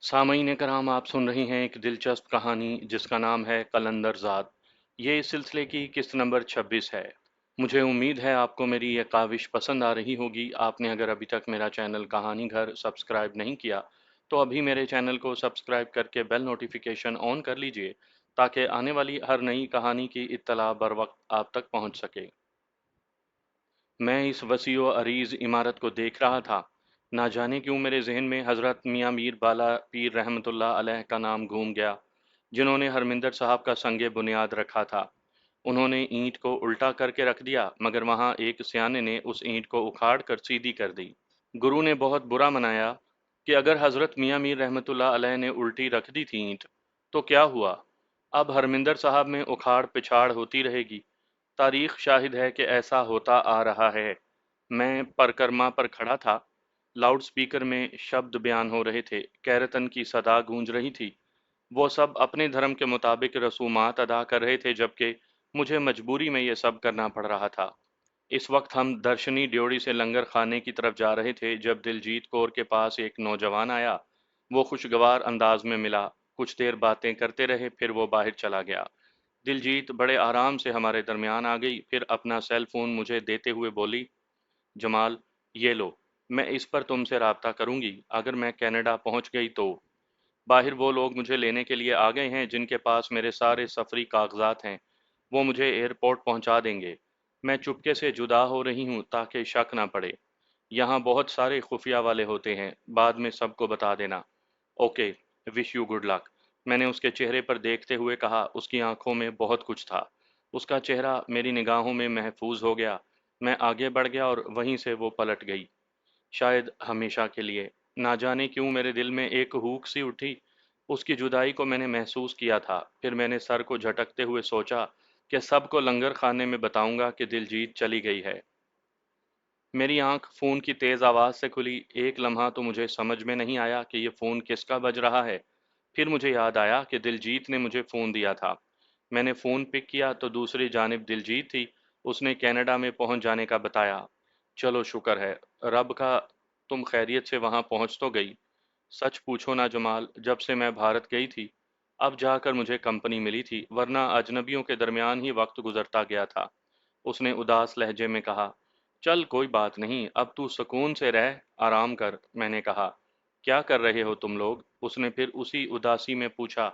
सामईन कराम, आप सुन रही हैं एक दिलचस्प कहानी जिसका नाम है कलंदर ज़ाद। ये इस सिलसिले की किस्त नंबर 26 है। मुझे उम्मीद है आपको मेरी ये काविश पसंद आ रही होगी। आपने अगर अभी तक मेरा चैनल कहानी घर सब्सक्राइब नहीं किया तो अभी मेरे चैनल को सब्सक्राइब करके बेल नोटिफिकेशन ऑन कर लीजिए ताकि आने वाली हर नई कहानी की इत्तला बर वक्त आप तक पहुंच सके। मैं इस वसी व अरीज़ इमारत को देख रहा था। ना जाने क्यों मेरे जहन में हज़रत मियाँ मीर बाला पीर रहमतुल्लाह अलैह का नाम घूम गया, जिन्होंने हरमिंदर साहब का संगे बुनियाद रखा था। उन्होंने ईंट को उल्टा करके रख दिया, मगर वहाँ एक सियाने ने उस ईंट को उखाड़ कर सीधी कर दी। गुरु ने बहुत बुरा मनाया कि अगर हज़रत मियाँ मीर रहमतुल्लाह अलैह ने उल्टी रख दी थी ईंट, तो क्या हुआ? अब हरमिंदर साहब में उखाड़ पिछाड़ होती रहेगी। तारीख शाहिद है कि ऐसा होता आ रहा है। मैं परकरमा पर खड़ा था। लाउड स्पीकर में शब्द बयान हो रहे थे, कैरतन की सदा गूंज रही थी। वो सब अपने धर्म के मुताबिक रसूमात अदा कर रहे थे, जबकि मुझे मजबूरी में ये सब करना पड़ रहा था। इस वक्त हम दर्शनी ड्योढ़ी से लंगर खाने की तरफ जा रहे थे जब दिलजीत कौर के पास एक नौजवान आया। वो खुशगवार अंदाज में मिला। कुछ देर बातें करते रहे, फिर वो बाहर चला गया। दिलजीत बड़े आराम से हमारे दरमियान आ गई, फिर अपना सेल फोन मुझे देते हुए बोली, जमाल, ये लो, मैं इस पर तुमसे राब्ता करूंगी अगर मैं कनाडा पहुंच गई तो। बाहर वो लोग मुझे लेने के लिए आ गए हैं जिनके पास मेरे सारे सफरी कागजात हैं। वो मुझे एयरपोर्ट पहुंचा देंगे। मैं चुपके से जुदा हो रही हूं ताकि शक ना पड़े। यहाँ बहुत सारे खुफिया वाले होते हैं, बाद में सबको बता देना। Okay, wish you good luck. मैंने उसके चेहरे पर देखते हुए कहा। उसकी आंखों में बहुत कुछ था। उसका चेहरा मेरी निगाहों में महफूज हो गया। मैं आगे बढ़ गया और वहीं से वो पलट गई, शायद हमेशा के लिए। ना जाने क्यों मेरे दिल में एक हूक सी उठी। उसकी जुदाई को मैंने महसूस किया था। फिर मैंने सर को झटकते हुए सोचा कि सबको लंगर खाने में बताऊंगा कि दिलजीत चली गई है। मेरी आंख फ़ोन की तेज़ आवाज़ से खुली। एक लम्हा तो मुझे समझ में नहीं आया कि ये फ़ोन किसका बज रहा है। फिर मुझे याद आया कि दिलजीत ने मुझे फ़ोन दिया था। मैंने फ़ोन पिक किया तो दूसरी जानिब दिलजीत थी। उसने कनाडा में पहुंच जाने का बताया। चलो शुक्र है रब का, तुम खैरियत से वहां पहुंच तो गई। सच पूछो ना जमाल, जब से मैं भारत गई थी अब जाकर मुझे कंपनी मिली थी, वरना अजनबियों के दरमियान ही वक्त गुजरता गया था। उसने उदास लहजे में कहा। चल कोई बात नहीं, अब तू सुकून से रह, आराम कर। मैंने कहा, क्या कर रहे हो तुम लोग? उसने फिर उसी उदासी में पूछा।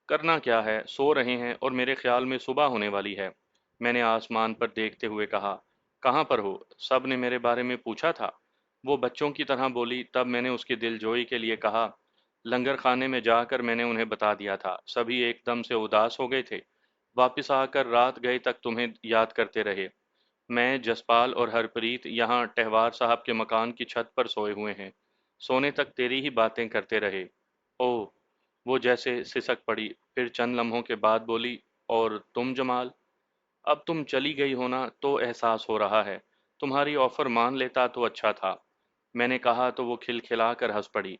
करना क्या है, सो रहे हैं और मेरे ख्याल में सुबह होने वाली है। मैंने आसमान पर देखते हुए कहा, कहाँ पर हो? सब ने मेरे बारे में पूछा था। वो बच्चों की तरह बोली। तब मैंने उसकी दिलजोई के लिए कहा, लंगर खाने में जाकर मैंने उन्हें बता दिया था। सभी एकदम से उदास हो गए थे। वापस आकर रात गए तक तुम्हें याद करते रहे। मैं, जसपाल और हरप्रीत यहाँ टहवार साहब के मकान की छत पर सोए हुए हैं। सोने तक तेरी ही बातें करते रहे। ओह, वो जैसे सिसक पड़ी, फिर चंद लम्हों के बाद बोली, और तुम जमाल? अब तुम चली गई हो ना तो एहसास हो रहा है। तुम्हारी ऑफर मान लेता तो अच्छा था। मैंने कहा तो वो खिलखिला कर हंस पड़ी।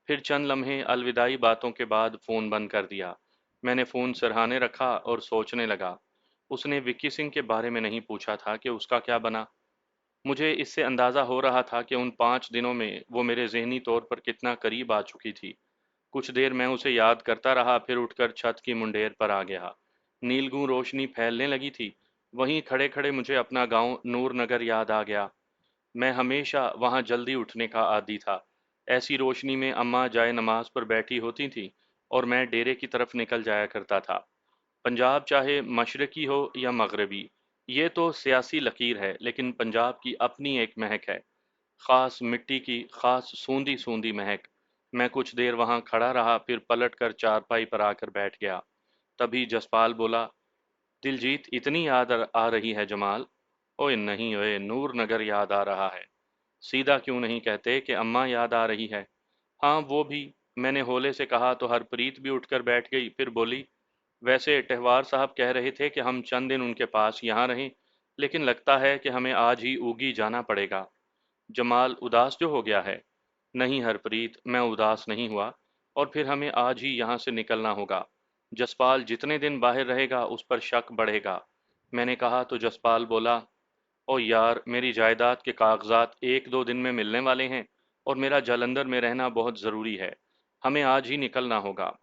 फिर चंद लम्हे अलविदाई बातों के बाद फ़ोन बंद कर दिया। मैंने फ़ोन सिरहाने रखा और सोचने लगा। उसने विक्की सिंह के बारे में नहीं पूछा था कि उसका क्या बना। मुझे इससे अंदाज़ा हो रहा था कि उन 5 दिनों में वो मेरे ज़हनी तौर पर कितना करीब आ चुकी थी। कुछ देर मैं उसे याद करता रहा, फिर उठकर छत की मुंडेर पर आ गया। नीलगूं रोशनी फैलने लगी थी। वहीं खड़े खड़े मुझे अपना गांव नूर नगर याद आ गया। मैं हमेशा वहां जल्दी उठने का आदी था। ऐसी रोशनी में अम्मा जाए नमाज पर बैठी होती थी और मैं डेरे की तरफ निकल जाया करता था। पंजाब चाहे मशरकी हो या मगरबी, ये तो सियासी लकीर है, लेकिन पंजाब की अपनी एक महक है। खास मिट्टी की खास सूंधी सूंधी महक। मैं कुछ देर वहां खड़ा रहा, फिर पलट कर चारपाई पर आकर बैठ गया। तभी जसपाल बोला, दिलजीत इतनी याद आ रही है जमाल? ओए नहीं, ओए नूर नगर याद आ रहा है। सीधा क्यों नहीं कहते कि अम्मा याद आ रही है? हाँ वो भी। मैंने होले से कहा तो हरप्रीत भी उठकर बैठ गई, फिर बोली, वैसे टहवार साहब कह रहे थे कि हम चंद दिन उनके पास यहाँ रहें, लेकिन लगता है कि हमें आज ही ऊगी जाना पड़ेगा। जमाल उदास जो हो गया है? नहीं हरप्रीत, मैं उदास नहीं हुआ। और फिर हमें आज ही यहाँ से निकलना होगा। जसपाल जितने दिन बाहर रहेगा उस पर शक बढ़ेगा। मैंने कहा तो जसपाल बोला, ओ यार, मेरी जायदाद के कागजात 1-2 दिन में मिलने वाले हैं और मेरा जालंधर में रहना बहुत ज़रूरी है। हमें आज ही निकलना होगा।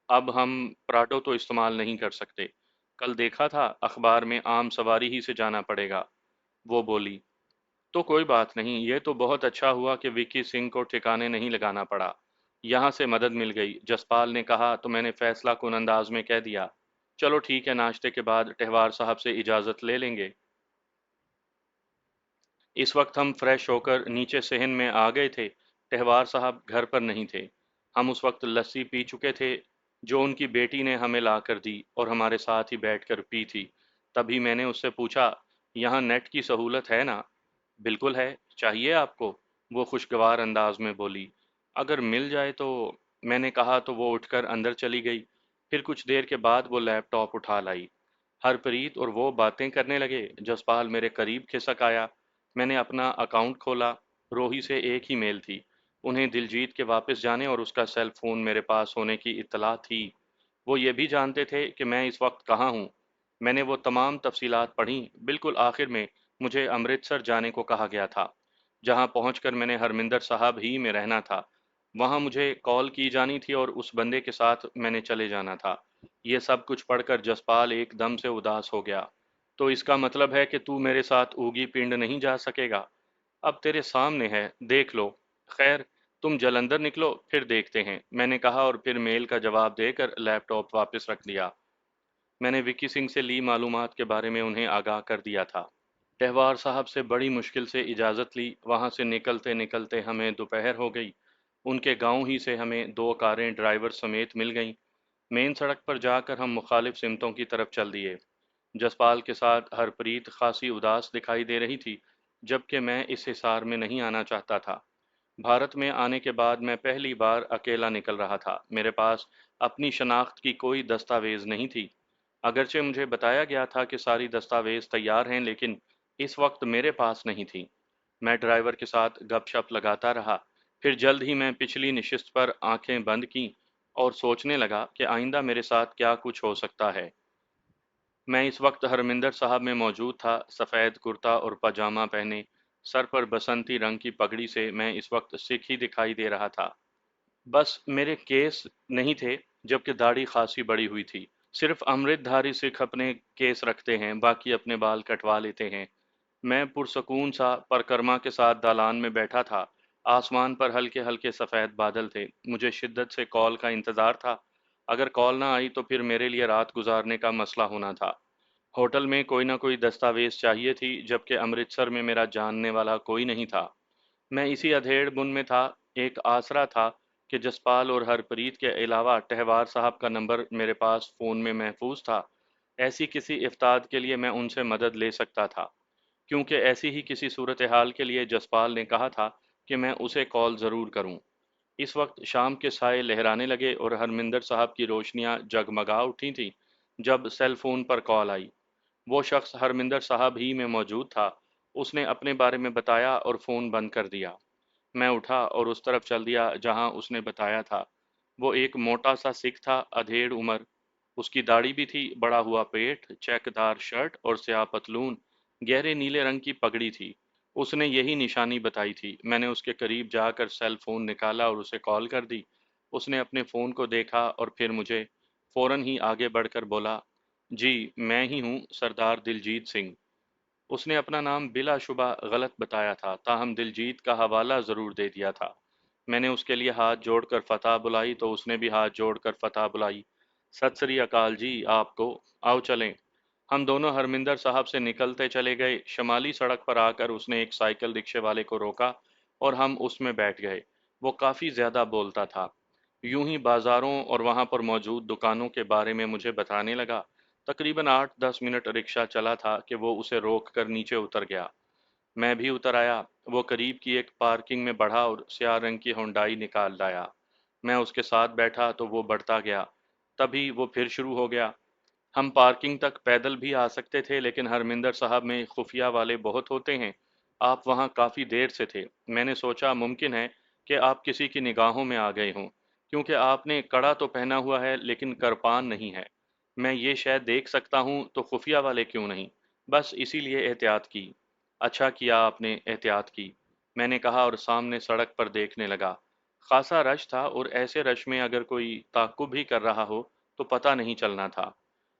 अब हम प्राडो तो इस्तेमाल नहीं कर सकते। कल देखा था अखबार में आम सवारी ही से जाना पड़ेगा। वो बोली। तो कोई बात नहीं, ये तो बहुत अच्छा हुआ कि विक्की सिंह को ठिकाने नहीं लगाना पड़ा। यहाँ से मदद मिल गई, जसपाल ने कहा तो मैंने फैसला कुन अंदाज में कह दिया। चलो ठीक है, नाश्ते के बाद टहवार साहब से इजाज़त ले लेंगे। इस वक्त हम फ्रेश होकर नीचे सहन में आ गए थे। टहवार साहब घर पर नहीं थे। हम उस वक्त लस्सी पी चुके थे जो उनकी बेटी ने हमें ला कर दी और हमारे साथ ही बैठकर पी थी। तभी मैंने उससे पूछा, यहाँ नेट की सहूलत है ना? बिल्कुल है, चाहिए आपको? वो खुशगवार अंदाज में बोली। अगर मिल जाए तो। मैंने कहा तो वो उठकर अंदर चली गई। फिर कुछ देर के बाद वो लैपटॉप उठा लाई। हरप्रीत और वो बातें करने लगे। जसपाल मेरे करीब खिसक आया। मैंने अपना अकाउंट खोला। रोही से एक ही मेल थी। उन्हें दिलजीत के वापस जाने और उसका सेल फोन मेरे पास होने की इत्तला थी। वो ये भी जानते थे कि मैं इस वक्त कहाँ हूँ। मैंने वो तमाम तफसीलात पढ़ी। बिल्कुल आखिर में मुझे अमृतसर जाने को कहा गया था, जहाँ पहुंचकर मैंने हरमिंदर साहब ही में रहना था। वहाँ मुझे कॉल की जानी थी और उस बंदे के साथ मैंने चले जाना था। ये सब कुछ पढ़कर जसपाल एकदम से उदास हो गया। तो इसका मतलब है कि तू मेरे साथ ऊगी पिंड नहीं जा सकेगा? अब तेरे सामने है, देख लो। खैर, तुम जलंधर निकलो, फिर देखते हैं, मैंने कहा और फिर मेल का जवाब देकर लैपटॉप वापस रख दिया। मैंने विक्की सिंह से ली मालूमात के बारे में उन्हें आगाह कर दिया था। टहवार साहब से बड़ी मुश्किल से इजाज़त ली। वहाँ से निकलते निकलते हमें दोपहर हो गई। उनके गांव ही से हमें दो कारें ड्राइवर समेत मिल गईं। मेन सड़क पर जाकर हम मुखालिफ सिमतों की तरफ चल दिए। जसपाल के साथ हरप्रीत खासी उदास दिखाई दे रही थी, जबकि मैं इस हिसार में नहीं आना चाहता था। भारत में आने के बाद मैं पहली बार अकेला निकल रहा था। मेरे पास अपनी शनाख्त की कोई दस्तावेज नहीं थी। अगरचे मुझे बताया गया था कि सारी दस्तावेज तैयार हैं, लेकिन इस वक्त मेरे पास नहीं थी। मैं ड्राइवर के साथ गपशप लगाता रहा। फिर जल्द ही मैं पिछली नशिस्त पर आंखें बंद की और सोचने लगा कि आइंदा मेरे साथ क्या कुछ हो सकता है। मैं इस वक्त हरमिंदर साहब में मौजूद था। सफ़ेद कुर्ता और पजामा पहने, सर पर बसंती रंग की पगड़ी से मैं इस वक्त सिख ही दिखाई दे रहा था। बस मेरे केस नहीं थे, जबकि दाढ़ी खासी बड़ी हुई थी। सिर्फ अमृतधारी सिख अपने केस रखते हैं, बाकी अपने बाल कटवा लेते हैं। मैं पुरसकून सा परिक्रमा के साथ दालान में बैठा था। आसमान पर हल्के हल्के सफ़ेद बादल थे। मुझे शिद्दत से कॉल का इंतज़ार था। अगर कॉल ना आई तो फिर मेरे लिए रात गुजारने का मसला होना था। होटल में कोई ना कोई दस्तावेज चाहिए थी, जबकि अमृतसर में मेरा जानने वाला कोई नहीं था। मैं इसी अधेड़ बुन में था। एक आसरा था कि जसपाल और हरप्रीत के अलावा टहवार साहब का नंबर मेरे पास फ़ोन में महफूज था। ऐसी किसी इफ्ताद के लिए मैं उनसे मदद ले सकता था, क्योंकि ऐसी ही किसी सूरत हाल के लिए जसपाल ने कहा था कि मैं उसे कॉल ज़रूर करूं। इस वक्त शाम के साए लहराने लगे और हरमिंदर साहब की रोशनियां जगमगा उठी थीं जब सेल फोन पर कॉल आई। वो शख्स हरमिंदर साहब ही में मौजूद था। उसने अपने बारे में बताया और फ़ोन बंद कर दिया। मैं उठा और उस तरफ चल दिया जहां उसने बताया था। वो एक मोटा सा सिख था, अधेड़ उम्र। उसकी दाढ़ी भी थी, बड़ा हुआ पेट, चेकदार शर्ट और स्याह पतलून, गहरे नीले रंग की पगड़ी थी। उसने यही निशानी बताई थी। मैंने उसके करीब जाकर सेल फोन निकाला और उसे कॉल कर दी। उसने अपने फ़ोन को देखा और फिर मुझे फौरन ही आगे बढ़कर बोला, जी मैं ही हूँ, सरदार दिलजीत सिंह। उसने अपना नाम बिलाशुबा गलत बताया था, ताहम दिलजीत का हवाला ज़रूर दे दिया था। मैंने उसके लिए हाथ जोड़कर फतह बुलाई तो उसने भी हाथ जोड़कर फतह बुलाई। सत श्री अकाल जी आपको। आओ चलें। हम दोनों हरमिंदर साहब से निकलते चले गए। शमाली सड़क पर आकर उसने एक साइकिल रिक्शे वाले को रोका और हम उसमें बैठ गए। वो काफ़ी ज़्यादा बोलता था। यूं ही बाज़ारों और वहाँ पर मौजूद दुकानों के बारे में मुझे बताने लगा। तकरीबन 8-10 मिनट रिक्शा चला था कि वो उसे रोक कर नीचे उतर गया। मैं भी उतर आया। वो करीब की एक पार्किंग में बढ़ा और स्याह रंग की हुंडई निकाल लाया। मैं उसके साथ बैठा तो वो बढ़ता गया। तभी वो फिर शुरू हो गया। हम पार्किंग तक पैदल भी आ सकते थे, लेकिन हरमिंदर साहब में खुफिया वाले बहुत होते हैं। आप वहाँ काफ़ी देर से थे। मैंने सोचा मुमकिन है कि आप किसी की निगाहों में आ गए हों, क्योंकि आपने कड़ा तो पहना हुआ है लेकिन करपान नहीं है। मैं ये शायद देख सकता हूँ, तो खुफिया वाले क्यों नहीं? बस इसीलिए एहतियात की। अच्छा किया आपने एहतियात की, मैंने कहा और सामने सड़क पर देखने लगा। खासा रश था और ऐसे रश में अगर कोई ताक़ुब भी कर रहा हो तो पता नहीं चलना था।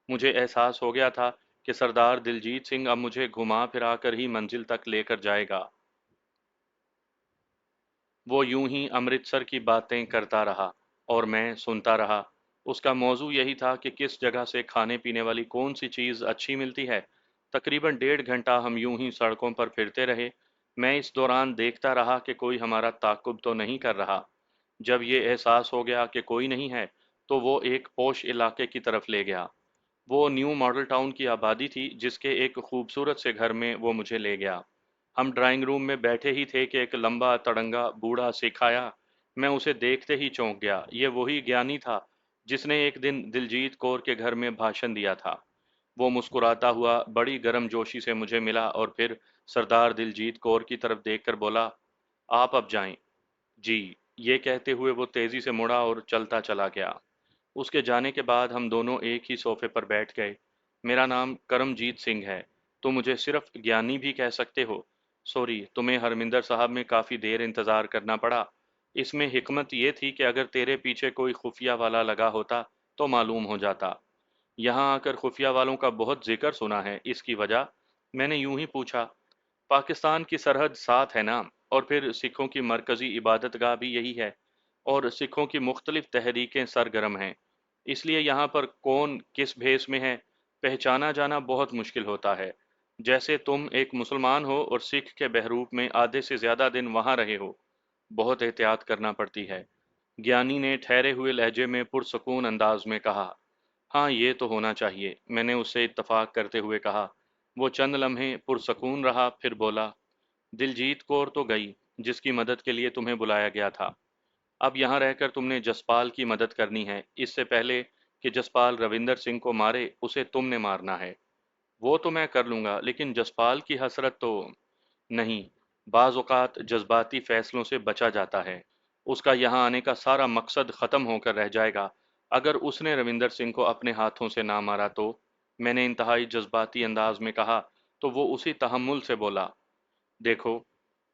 मुझे एहसास हो गया था कि सरदार दिलजीत सिंह अब मुझे घुमा फिरा कर ही मंजिल तक लेकर जाएगा। वो यूं ही अमृतसर की बातें करता रहा और मैं सुनता रहा। उसका मौजू यही था कि किस जगह से खाने पीने वाली कौन सी चीज़ अच्छी मिलती है। तकरीबन 1.5 घंटा हम यूं ही सड़कों पर फिरते रहे। मैं इस दौरान देखता रहा कि कोई हमारा ताक़ुब तो नहीं कर रहा। जब ये एहसास हो गया कि कोई नहीं है, तो वो एक पोश इलाके की तरफ ले गया। वो न्यू मॉडल टाउन की आबादी थी जिसके एक खूबसूरत से घर में वो मुझे ले गया। हम ड्राइंग रूम में बैठे ही थे कि एक लंबा तड़ंगा बूढ़ा सिख आया। मैं उसे देखते ही चौंक गया। ये वही ज्ञानी था जिसने एक दिन दिलजीत कौर के घर में भाषण दिया था। वो मुस्कुराता हुआ बड़ी गर्मजोशी से मुझे मिला और फिर सरदार दिलजीत कौर की तरफ देखकर बोला, आप अब जाएं। जी, ये कहते हुए वो तेजी से मुड़ा और चलता चला गया। उसके जाने के बाद हम दोनों एक ही सोफे पर बैठ गए। मेरा नाम करमजीत सिंह है। तुम मुझे सिर्फ ज्ञानी भी कह सकते हो। सॉरी, तुम्हें हरमिंदर साहब में काफ़ी देर इंतज़ार करना पड़ा। इसमें हिकमत ये थी कि अगर तेरे पीछे कोई खुफिया वाला लगा होता तो मालूम हो जाता। यहाँ आकर खुफिया वालों का बहुत जिक्र सुना है, इसकी वजह? मैंने यूं ही पूछा। पाकिस्तान की सरहद साथ है ना, और फिर सिखों की मरकज़ी इबादतगाह भी यही है, और सिखों की मुख्तलिफ तहरीकें सरगर्म हैं। इसलिए यहाँ पर कौन किस भेस में है, पहचाना जाना बहुत मुश्किल होता है। जैसे तुम एक मुसलमान हो और सिख के बहरूप में आधे से ज़्यादा दिन वहाँ रहे हो। बहुत एहतियात करना पड़ती है। ज्ञानी ने ठहरे हुए लहजे में पुरसकून अंदाज में कहा। हाँ, ये तो होना चाहिए, मैंने उससे इत्तफाक करते हुए कहा। वो चंद लम्हे पुरसकून रहा, फिर बोला, दिलजीत कौर तो गई, जिसकी मदद के लिए तुम्हें बुलाया गया था। अब यहाँ रहकर तुमने जसपाल की मदद करनी है। इससे पहले कि जसपाल रविंदर सिंह को मारे, उसे तुमने मारना है। वो तो मैं कर लूँगा, लेकिन जसपाल की हसरत तो नहीं। बाज़ औक़ात जज्बाती फ़ैसलों से बचा जाता है। उसका यहाँ आने का सारा मकसद ख़त्म होकर रह जाएगा अगर उसने रविंदर सिंह को अपने हाथों से ना मारा तो। मैंने इंतहाई जज्बाती अंदाज में कहा। तो वो उसी तहम्मुल से बोला, देखो,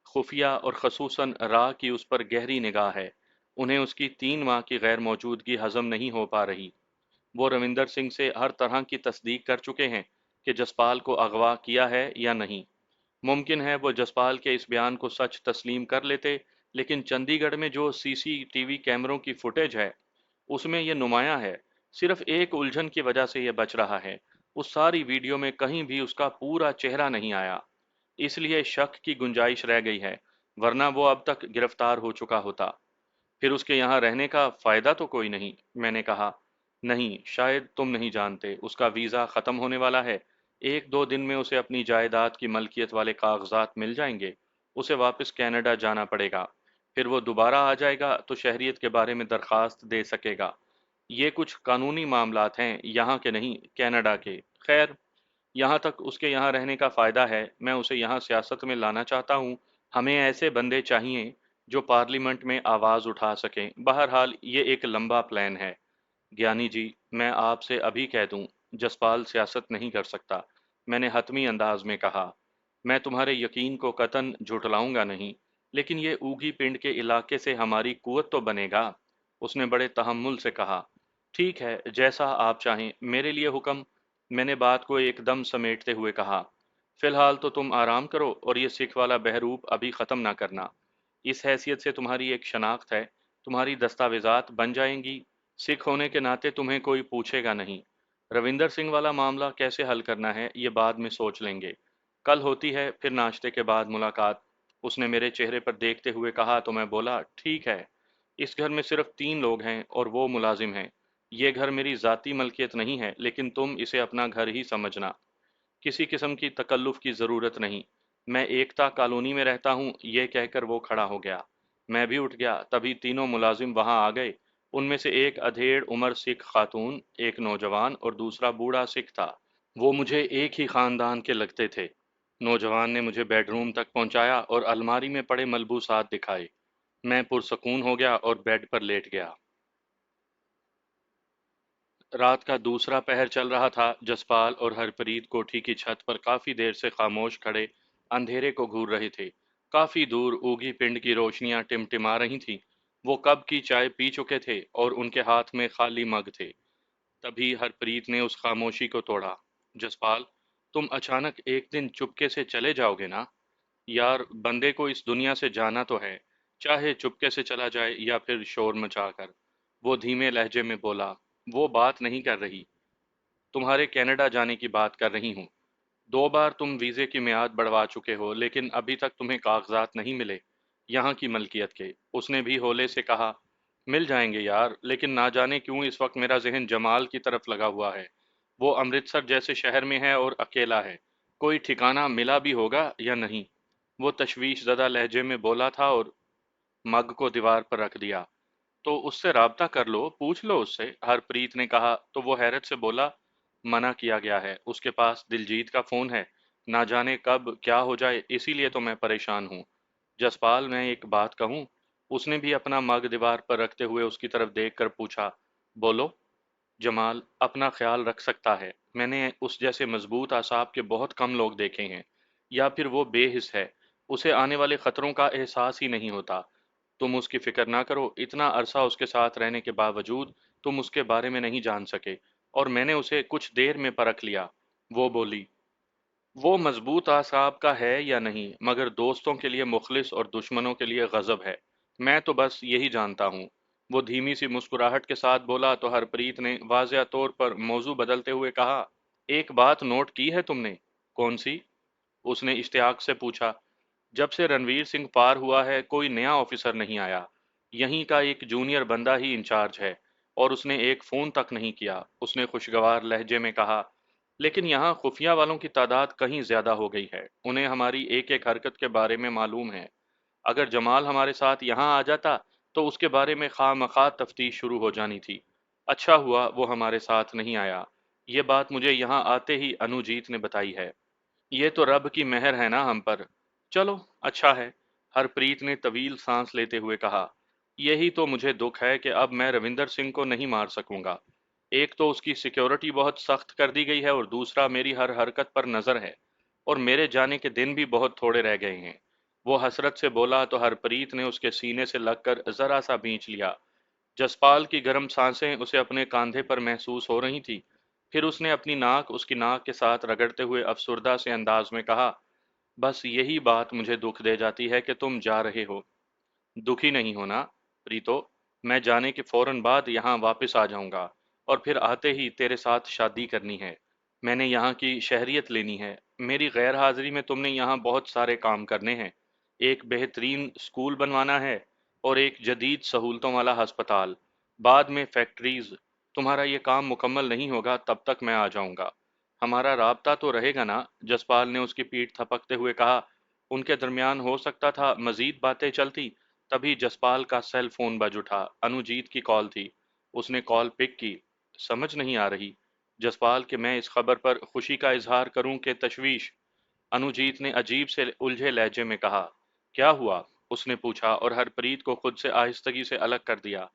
खुफिया और खसूसन राह की उस पर गहरी निगाह है। उन्हें उसकी 3 माह की गैर मौजूदगी हजम नहीं हो पा रही। वो रविंदर सिंह से हर तरह की तस्दीक कर चुके हैं कि जसपाल को अगवा किया है या नहीं। मुमकिन है वो जसपाल के इस बयान को सच तस्लीम कर लेते, लेकिन चंडीगढ़ में जो सीसीटीवी कैमरों की फुटेज है, उसमें यह नुमायां है। सिर्फ एक उलझन की वजह से यह बच रहा है। उस सारी वीडियो में कहीं भी उसका पूरा चेहरा नहीं आया, इसलिए शक की गुंजाइश रह गई है, वरना वो अब तक गिरफ्तार हो चुका होता। फिर उसके यहाँ रहने का फायदा तो कोई नहीं। मैंने कहा, नहीं, शायद तुम नहीं जानते, उसका वीज़ा ख़त्म होने वाला है। 1-2 दिन में उसे अपनी जायदाद की मलकियत वाले कागजात मिल जाएंगे। उसे वापस कनाडा जाना पड़ेगा। फिर वो दोबारा आ जाएगा तो शहरियत के बारे में दरख्वास्त दे सकेगा। ये कुछ कानूनी मामलात हैं, यहाँ के नहीं, कनाडा के। खैर, यहाँ तक उसके यहाँ रहने का फ़ायदा है, मैं उसे यहाँ सियासत में लाना चाहता हूँ। हमें ऐसे बंदे चाहिए जो पार्लियामेंट में आवाज़ उठा सकें। बहरहाल ये एक लंबा प्लान है। ज्ञानी जी, मैं आपसे अभी कह दूं, जसपाल सियासत नहीं कर सकता। मैंने हतमी अंदाज में कहा। मैं तुम्हारे यकीन को कतन झुठलाऊंगा नहीं, लेकिन ये ऊगी पिंड के इलाके से हमारी कुवत तो बनेगा। उसने बड़े तहम्मुल से कहा। ठीक है, जैसा आप चाहें, मेरे लिए हुक्म। मैंने बात को एकदम समेटते हुए कहा। फिलहाल तो तुम आराम करो और ये सिख वाला बहरूप अभी ख़त्म ना करना। इस हैसियत से तुम्हारी एक शनाख्त है, तुम्हारी दस्तावेजात बन जाएंगी। सिख होने के नाते तुम्हें कोई पूछेगा नहीं। रविंदर सिंह वाला मामला कैसे हल करना है ये बाद में सोच लेंगे। कल होती है फिर नाश्ते के बाद मुलाकात। उसने मेरे चेहरे पर देखते हुए कहा तो मैं बोला, ठीक है। इस घर में सिर्फ 3 लोग हैं और वो मुलाजिम हैं। ये घर मेरी ज़ाती मलकियत नहीं है, लेकिन तुम इसे अपना घर ही समझना। किसी किस्म की तकल्लुफ़ की ज़रूरत नहीं। मैं एकता कॉलोनी में रहता हूँ, ये कहकर वो खड़ा हो गया। मैं भी उठ गया, तभी तीनों मुलाजिम वहाँ आ गए। उनमें से एक अधेड़ उम्र सिख खातून, एक नौजवान और दूसरा बूढ़ा सिख था। वो मुझे एक ही ख़ानदान के लगते थे। नौजवान ने मुझे बेडरूम तक पहुँचाया और अलमारी में पड़े मलबूसात दिखाए। मैं पुरसकून हो गया और बेड पर लेट गया। रात का दूसरा पहर चल रहा था। जसपाल और हरप्रीत कोठी की छत पर काफी देर से खामोश खड़े अंधेरे को घूर रहे थे। काफी दूर ऊगी पिंड की रोशनियां टिमटिमा रही थीं। वो कब की चाय पी चुके थे और उनके हाथ में खाली मग थे। तभी हरप्रीत ने उस खामोशी को तोड़ा। जसपाल, तुम अचानक एक दिन चुपके से चले जाओगे ना? यार, बंदे को इस दुनिया से जाना तो है, चाहे चुपके से चला जाए या फिर शोर मचाकर। वो धीमे लहजे में बोला, वो बात नहीं कर रही, तुम्हारे कनाडा जाने की बात कर रही हूँ। 2 बार तुम वीज़े की मियाद बढ़वा चुके हो, लेकिन अभी तक तुम्हें कागजात नहीं मिले यहाँ की मलकियत के। उसने भी होले से कहा, मिल जाएंगे यार, लेकिन ना जाने क्यों इस वक्त मेरा जहन जमाल की तरफ लगा हुआ है। वो अमृतसर जैसे शहर में है और अकेला है, कोई ठिकाना मिला भी होगा या नहीं। वो तशवीश ज़दा लहजे में बोला था और मग को दीवार पर रख दिया। तो उससे राब्ता कर लो, पूछ लो उससे, हरप्रीत ने कहा। तो वो हैरत से बोला, मना किया गया है, उसके पास दिलजीत का फोन है, ना जाने कब क्या हो जाए, इसीलिए तो मैं परेशान हूँ। जसपाल, मैं एक बात कहूँ? उसने भी अपना मग दीवार पर रखते हुए उसकी तरफ देखकर पूछा। बोलो। जमाल, अपना ख्याल रख सकता है, मैंने उस जैसे मजबूत आसाब के बहुत कम लोग देखे हैं। या फिर वो बेहिस है, उसे आने वाले खतरों का एहसास ही नहीं होता। तुम उसकी फिक्र ना करो, इतना अरसा उसके साथ रहने के बावजूद तुम उसके बारे में नहीं जान सके, और मैंने उसे कुछ देर में परख लिया। वो बोली, वो मजबूत आसाब का है या नहीं, मगर दोस्तों के लिए मुखलिस और दुश्मनों के लिए गजब है। मैं तो बस यही जानता हूँ। वो धीमी सी मुस्कुराहट के साथ बोला तो हरप्रीत ने वाज़िया तौर पर मौजू बदलते हुए कहा, एक बात नोट की है तुमने? कौन सी? उसने इश्तियाक से पूछा। जब से रणवीर सिंह पार हुआ है, कोई नया ऑफिसर नहीं आया। यहीं का एक जूनियर बंदा ही इंचार्ज है, और उसने एक फ़ोन तक नहीं किया। उसने खुशगवार लहजे में कहा, लेकिन यहाँ खुफिया वालों की तादाद कहीं ज़्यादा हो गई है, उन्हें हमारी एक एक हरकत के बारे में मालूम है। अगर जमाल हमारे साथ यहाँ आ जाता, तो उसके बारे में खामखा तफ्तीश शुरू हो जानी थी। अच्छा हुआ वो हमारे साथ नहीं आया। ये बात मुझे यहाँ आते ही अनुजीत ने बताई है। ये तो रब की मेहर है ना हम पर। चलो, अच्छा है। हरप्रीत ने तवील सांस लेते हुए कहा, यही तो मुझे दुख है कि अब मैं रविंदर सिंह को नहीं मार सकूंगा। एक तो उसकी सिक्योरिटी बहुत सख्त कर दी गई है, और दूसरा मेरी हर हरकत पर नजर है, और मेरे जाने के दिन भी बहुत थोड़े रह गए हैं। वो हसरत से बोला तो हरप्रीत ने उसके सीने से लगकर जरा सा भींच लिया। जसपाल की गर्म सांसें उसे अपने कांधे पर महसूस हो रही थी। फिर उसने अपनी नाक उसकी नाक के साथ रगड़ते हुए अफसुर्दा से अंदाज में कहा, बस यही बात मुझे दुख दे जाती है कि तुम जा रहे हो। दुखी नहीं होना, प्रीतो। मैं जाने के फौरन बाद यहाँ वापस आ जाऊंगा, और फिर आते ही तेरे साथ शादी करनी है। मैंने यहाँ की शहरियत लेनी है। मेरी गैर हाजिरी में तुमने यहाँ बहुत सारे काम करने हैं। एक बेहतरीन स्कूल बनवाना है, और एक जदीद सहूलतों वाला हस्पताल, बाद में फैक्ट्रीज। तुम्हारा ये काम मुकम्मल नहीं होगा तब तक मैं आ जाऊंगा। हमारा राबता तो रहेगा ना? जसपाल ने उसकी पीठ थपकते हुए कहा। उनके दरमियान हो सकता था मजीद बातें चलती। तभी जसपाल का सेल फोन बज उठा। अनुजीत की कॉल थी। उसने कॉल पिक की। समझ नहीं आ रही जसपाल कि मैं इस खबर पर खुशी का इजहार करूं कि तशवीश। अनुजीत ने अजीब से उलझे लहजे में कहा। क्या हुआ? उसने पूछा, और हरप्रीत को खुद से आहिस्तगी से अलग कर दिया।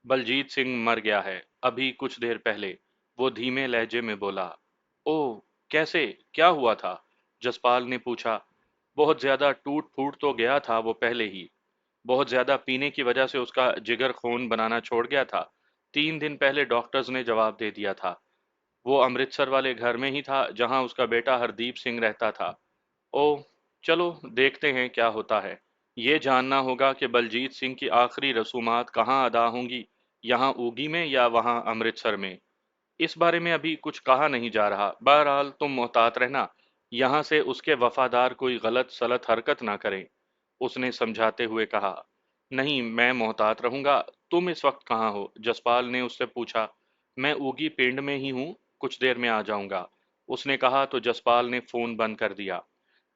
बलजीत सिंह मर गया है, अभी कुछ देर पहले। वो धीमे लहजे में बोला। ओह, कैसे? क्या हुआ था? जसपाल ने पूछा। बहुत ज्यादा टूट फूट तो गया था वो पहले ही। बहुत ज्यादा पीने की वजह से उसका जिगर खून बनाना छोड़ गया था। 3 दिन पहले डॉक्टर्स ने जवाब दे दिया था। वो अमृतसर वाले घर में ही था जहां उसका बेटा हरदीप सिंह रहता था। ओह, चलो देखते हैं क्या होता है। ये जानना होगा कि बलजीत सिंह की आखिरी रसूमात कहाँ अदा होंगी, यहाँ ऊगी में या वहाँ अमृतसर में। इस बारे में अभी कुछ कहा नहीं जा रहा। बहरहाल तुम मोहतात रहना, यहाँ से उसके वफादार कोई गलत सलत हरकत ना करें। उसने समझाते हुए कहा। नहीं, मैं मोहतात रहूंगा। तुम इस वक्त कहाँ हो? जसपाल ने उससे पूछा। मैं ऊगी पिंड में ही हूँ, कुछ देर में आ जाऊंगा, उसने कहा तो जसपाल ने फोन बंद कर दिया।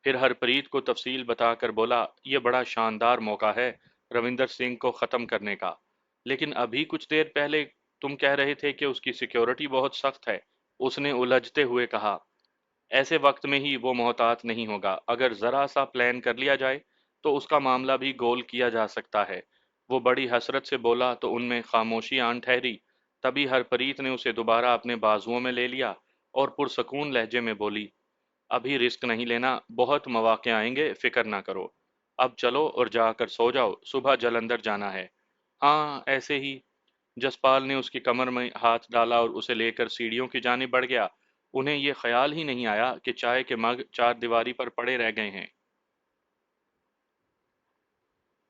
फिर हरप्रीत को तफसील बताकर बोला, यह बड़ा शानदार मौका है रविंदर सिंह को ख़त्म करने का। लेकिन अभी कुछ देर पहले तुम कह रहे थे कि उसकी सिक्योरिटी बहुत सख्त है। उसने उलझते हुए कहा। ऐसे वक्त में ही वो मोहतात नहीं होगा। अगर ज़रा सा प्लान कर लिया जाए, तो उसका मामला भी गोल किया जा सकता है। वो बड़ी हसरत से बोला तो उनमें खामोशी आन ठहरी। तभी हरप्रीत ने उसे दोबारा अपने बाजुओं में ले लिया, और पुरसकून लहजे में बोली, अभी रिस्क नहीं लेना, बहुत मौके आएंगे, फिक्र ना करो। अब चलो और जाकर सो जाओ, सुबह जलंधर जाना है। हाँ, ऐसे ही। जसपाल ने उसकी कमर में हाथ डाला और उसे लेकर सीढ़ियों की जानिब बढ़ गया। उन्हें ये ख्याल ही नहीं आया कि चाय के मग चारदीवारी पर पड़े रह गए हैं।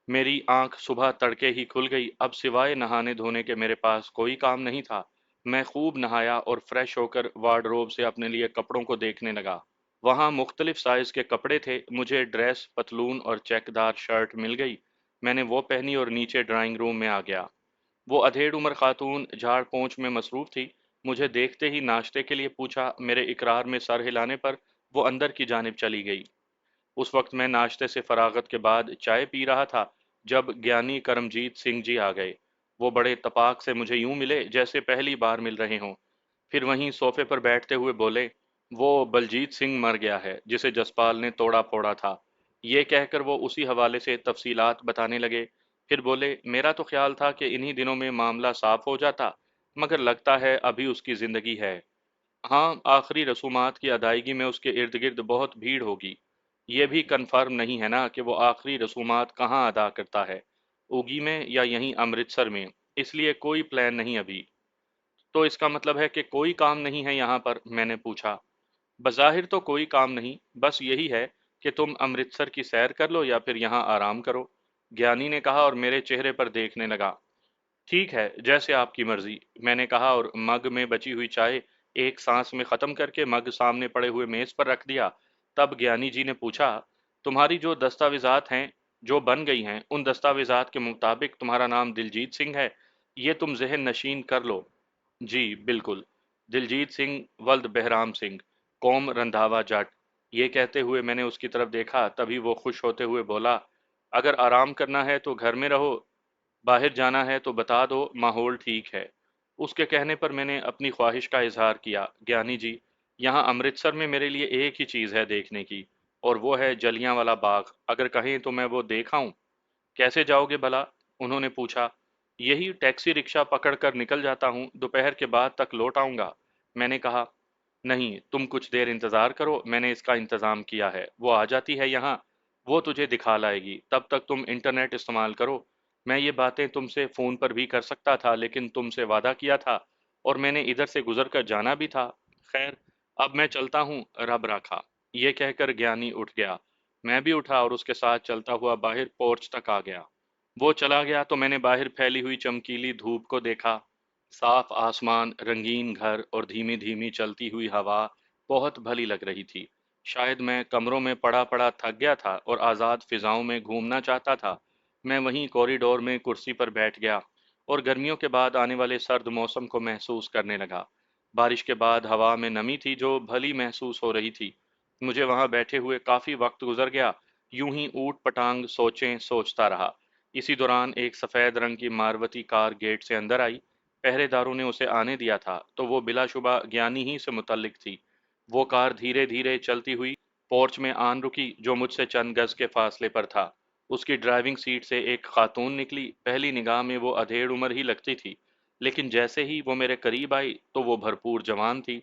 मेरी आंख सुबह तड़के ही खुल गई। अब सिवाय नहाने धोने के मेरे पास कोई काम नहीं था। मैं खूब नहाया और फ्रेश होकर वार्डरोब से अपने लिए कपड़ों को देखने लगा। वहाँ मुख्तलिफ साइज के कपड़े थे। मुझे ड्रेस, पतलून और चेकदार शर्ट मिल गई। मैंने वो पहनी और नीचे ड्राइंग रूम में आ गया। वो अधेड़ उम्र खातून झाड़ पोंछ में मसरूफ थी। मुझे देखते ही नाश्ते के लिए पूछा। मेरे इकरार में सर हिलाने पर वो अंदर की जानिब चली गई। उस वक्त मैं नाश्ते से फरागत के बाद चाय पी रहा था जब ज्ञानी करमजीत सिंह जी आ गए। वो बड़े तपाक से मुझे यूं मिले जैसे पहली बार मिल रहे हों। फिर वहीं सोफे पर बैठते हुए बोले, वो बलजीत सिंह मर गया है जिसे जसपाल ने तोड़ा फोड़ा था। ये कहकर वो उसी हवाले से तफसीलात बताने लगे। फिर बोले, मेरा तो ख्याल था कि इन्हीं दिनों में मामला साफ हो जाता, मगर लगता है अभी उसकी जिंदगी है। हाँ, आखिरी रसूमात की अदायगी में उसके इर्द गिर्द बहुत भीड़ होगी। ये भी कन्फर्म नहीं है ना कि वो आखिरी रसूमात कहाँ अदा करता है, उगी में या यहीं अमृतसर में। इसलिए कोई प्लान नहीं अभी। तो इसका मतलब है कि कोई काम नहीं है यहाँ पर? मैंने पूछा। बज़ाहिर तो कोई काम नहीं, बस यही है कि तुम अमृतसर की सैर कर लो या फिर यहाँ आराम करो, ज्ञानी ने कहा और मेरे चेहरे पर देखने लगा। ठीक है, जैसे आपकी मर्जी, मैंने कहा और मग में बची हुई चाय एक सांस में खत्म करके मग सामने पड़े हुए मेज पर रख दिया। तब ज्ञानी जी ने पूछा, तुम्हारी जो दस्तावेजात हैं, जो बन गई हैं, उन दस्तावेजात के मुताबिक तुम्हारा नाम दिलजीत सिंह है। ये तुम जहन नशीन कर लो। जी बिल्कुल, दिलजीत सिंह वल्द बहराम सिंह, कौम रंधावा जाट। ये कहते हुए मैंने उसकी तरफ देखा। तभी वो खुश होते हुए बोला, अगर आराम करना है तो घर में रहो, बाहर जाना है तो बता दो, माहौल ठीक है। उसके कहने पर मैंने अपनी ख्वाहिश का इजहार किया। ज्ञानी जी, यहाँ अमृतसर में मेरे लिए एक ही चीज़ है देखने की, और वो है जलियांवाला बाग। अगर कहें तो मैं वो देख आऊं। कैसे जाओगे भला? उन्होंने पूछा। यही टैक्सी रिक्शा पकड़कर निकल जाता हूँ, दोपहर के बाद तक लौट आऊंगा। मैंने कहा, नहीं, तुम कुछ देर इंतज़ार करो, मैंने इसका इंतज़ाम किया है। वो आ जाती है यहाँ, वो तुझे दिखा लाएगी। तब तक तुम इंटरनेट इस्तेमाल करो। मैं ये बातें तुमसे फ़ोन पर भी कर सकता था, लेकिन तुमसे वादा किया था और मैंने इधर से गुजर कर जाना भी था। खैर, अब मैं चलता हूँ, रब राखा। ये कहकर ज्ञानी उठ गया। मैं भी उठा और उसके साथ चलता हुआ बाहर पोर्च तक आ गया। वो चला गया तो मैंने बाहर फैली हुई चमकीली धूप को देखा। साफ आसमान, रंगीन घर और धीमी धीमी चलती हुई हवा बहुत भली लग रही थी। शायद मैं कमरों में पड़ा पड़ा थक गया था और आज़ाद फिजाओं में घूमना चाहता था। मैं वहीं कॉरिडोर में कुर्सी पर बैठ गया और गर्मियों के बाद आने वाले सर्द मौसम को महसूस करने लगा। बारिश के बाद हवा में नमी थी जो भली महसूस हो रही थी। मुझे वहां बैठे हुए काफी वक्त गुजर गया। यूं ही ऊट पटांग सोचें सोचता रहा। इसी दौरान एक सफेद रंग की मारुति कार गेट से अंदर आई। पहरेदारों ने उसे आने दिया था तो वो बिलाशुबा ज्ञानी ही से मुतल्लिक थी। वो कार धीरे धीरे चलती हुई पोर्च में आन रुकी जो मुझसे चंद गज के फासले पर था। उसकी ड्राइविंग सीट से एक खातून निकली। पहली निगाह में वो अधेड़ उम्र ही लगती थी, लेकिन जैसे ही वो मेरे करीब आई तो वो भरपूर जवान थी।